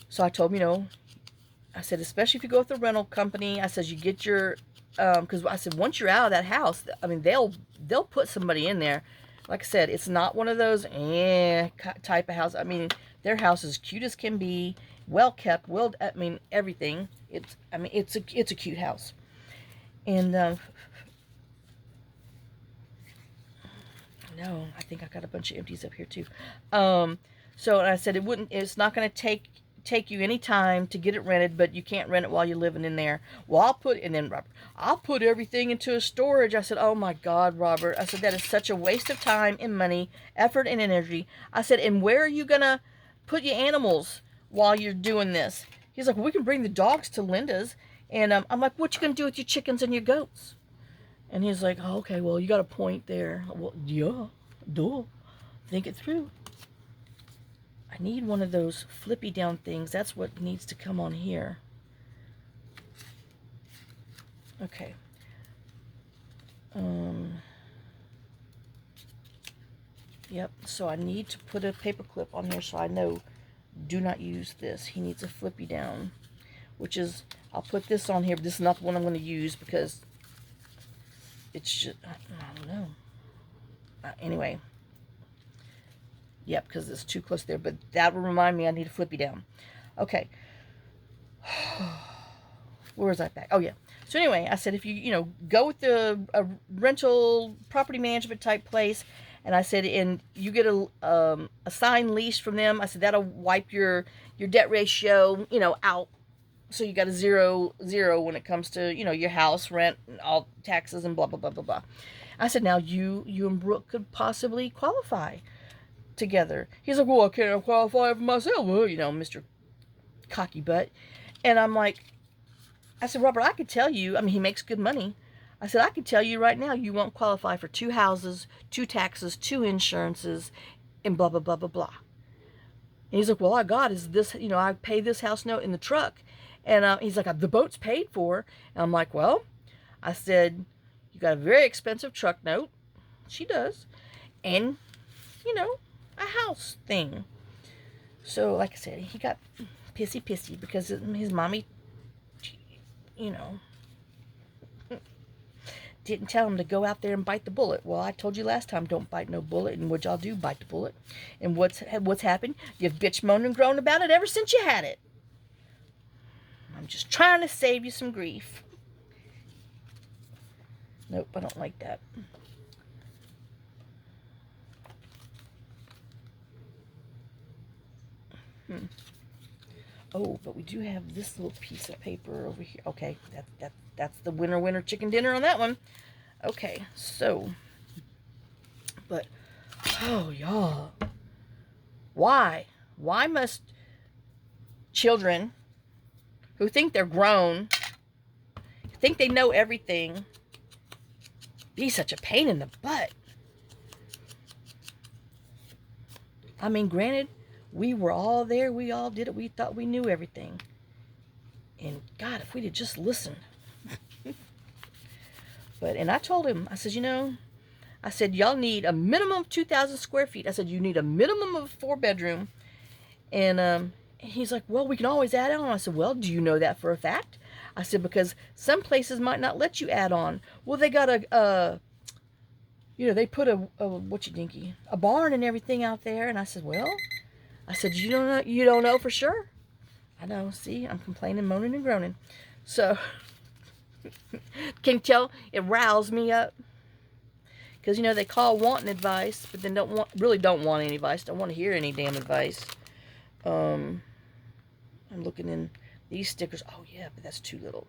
so I told him, I said, especially if you go with a rental company, I said, you get your, because I said, once you're out of that house, I mean, they'll put somebody in there. Like I said, it's not one of those type of house. I mean, their house is cute as can be, well kept, I mean, everything. It's a cute house. And no, I think I got a bunch of empties up here too. So I said it's not going to take you any time to get it rented, but you can't rent it while you're living in there. Well, I'll put everything into a storage. I said, oh my God, Robert. I said, that is such a waste of time and money, effort and energy. I said, and where are you going to put your animals while you're doing this? He's like, well, we can bring the dogs to Linda's. And I'm like, what you gonna do with your chickens and your goats? And he's like, oh, okay, well, you got a point there. Well, yeah, duh. Think it through. I need one of those flippy down things. That's what needs to come on here. Okay. Yep, so I need to put a paper clip on here so I know, do not use this. He needs a flippy down, which is, I'll put this on here, but this is not the one I'm going to use because it's just, I don't know. Anyway. Yep, because it's too close there, but that will remind me I need a flippy down. Okay. Where was I back? Oh, yeah. So anyway, I said if you go with a rental property management type place, and I said, and you get a signed lease from them, I said that'll wipe your debt ratio, out. So you got a zero when it comes to, your house, rent, and all taxes and blah, blah, blah, blah, blah. I said, now you and Brooke could possibly qualify together. He's like, well, I can't qualify for myself. Well, Mr. Cocky Butt. And I'm like, I said, Robert, I could tell you, I mean, he makes good money. I said, I could tell you right now, you won't qualify for 2 houses, 2 taxes, 2 insurances, and blah, blah, blah, blah, blah. And he's like, well, I got is this, I pay this house note in the truck. And he's like, the boat's paid for. And I'm like, well, I said, you got a very expensive truck note. She does. And, a house thing. So, like I said, he got pissy because his mommy, didn't tell him to go out there and bite the bullet. Well, I told you last time, don't bite no bullet. And what y'all do, bite the bullet. And what's happened? You've bitch, moaned, and groaned about it ever since you had it. I'm just trying to save you some grief. Nope, I don't like that. Oh, but we do have this little piece of paper over here. Okay, that's the winner chicken dinner on that one. Okay, so, but, oh, y'all, why must children who think they're grown, think they know everything, be such a pain in the butt? I mean, granted, we were all there. We all did it. We thought we knew everything. And God, if we'd have just listened. And I told him, I said, I said, y'all need a minimum of 2,000 square feet. I said, you need a minimum of a 4-bedroom. And he's like, well, we can always add on. I said, well, do you know that for a fact? I said, because some places might not let you add on. Well, they got they put a barn and everything out there. And I said, well, you don't know for sure? I know, see, I'm complaining, moaning, and groaning. So, can you tell it roused me up? Because, they call wanting advice, but then really don't want any advice, don't want to hear any damn advice. I'm looking in these stickers. Oh, yeah, but that's too little.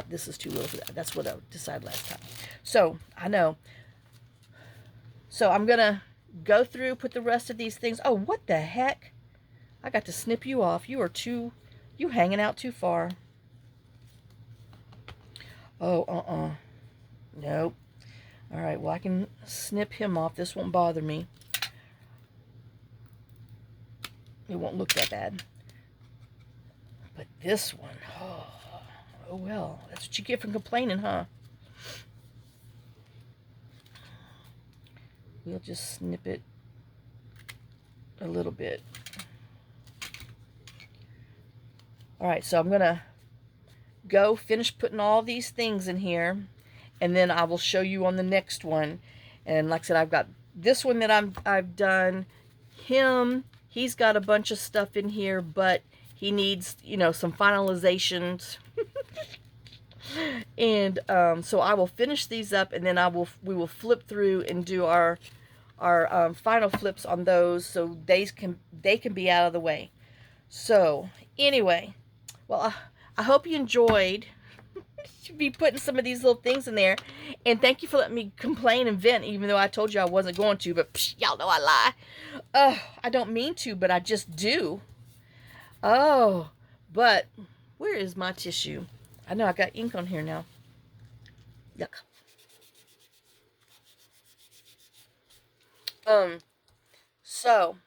This is too little for that. That's what I decided last time. So, I know. So, I'm going to go through, put the rest of these things. Oh, what the heck? I got to snip you off. You hanging out too far. Oh, nope. All right, well, I can snip him off. This won't bother me. It won't look that bad. But this one, oh well. That's what you get from complaining, huh? We'll just snip it a little bit. All right, so I'm going to go finish putting all these things in here, and then I will show you on the next one. And like I said, I've got this one that I've done. He's got a bunch of stuff in here, but he needs, some finalizations. And so I will finish these up, and then we will flip through and do our final flips on those, so they can be out of the way. So anyway, well, I hope you enjoyed me putting some of these little things in there, and thank you for letting me complain and vent, even though I told you I wasn't going to. But y'all know I lie. I don't mean to, but I just do. Oh, but Where is my tissue? I know I got ink on here now. Yuck. So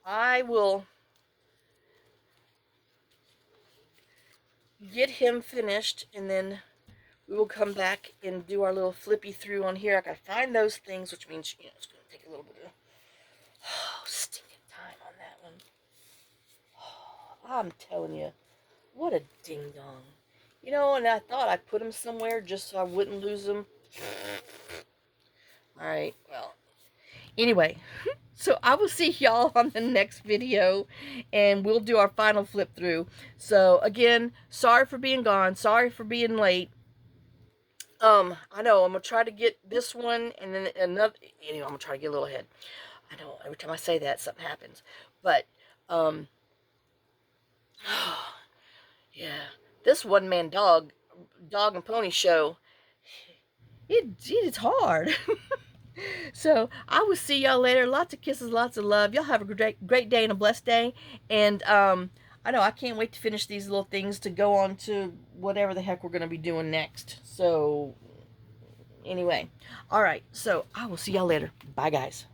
I will get him finished, and then we will come back and do our little flippy through on here. I gotta find those things, which means, you know, it's gonna take a little bit of stinking time on that one. I'm telling you, what a ding dong. You know, and I thought I'd put them somewhere just so I wouldn't lose them. Alright, well. Anyway, so I will see y'all on the next video, and we'll do our final flip through. So, again, sorry for being gone. Sorry for being late. I know, I'm going to try to get this one, and then another, anyway, I'm going to try to get a little ahead. I know, every time I say that, something happens. But, yeah, this one-man dog and pony show, it's hard. So, I will see y'all later. Lots of kisses, lots of love. Y'all have a great day and a blessed day. And, I know, I can't wait to finish these little things to go on to whatever the heck we're going to be doing next. So, anyway. Alright, so I will see y'all later. Bye, guys.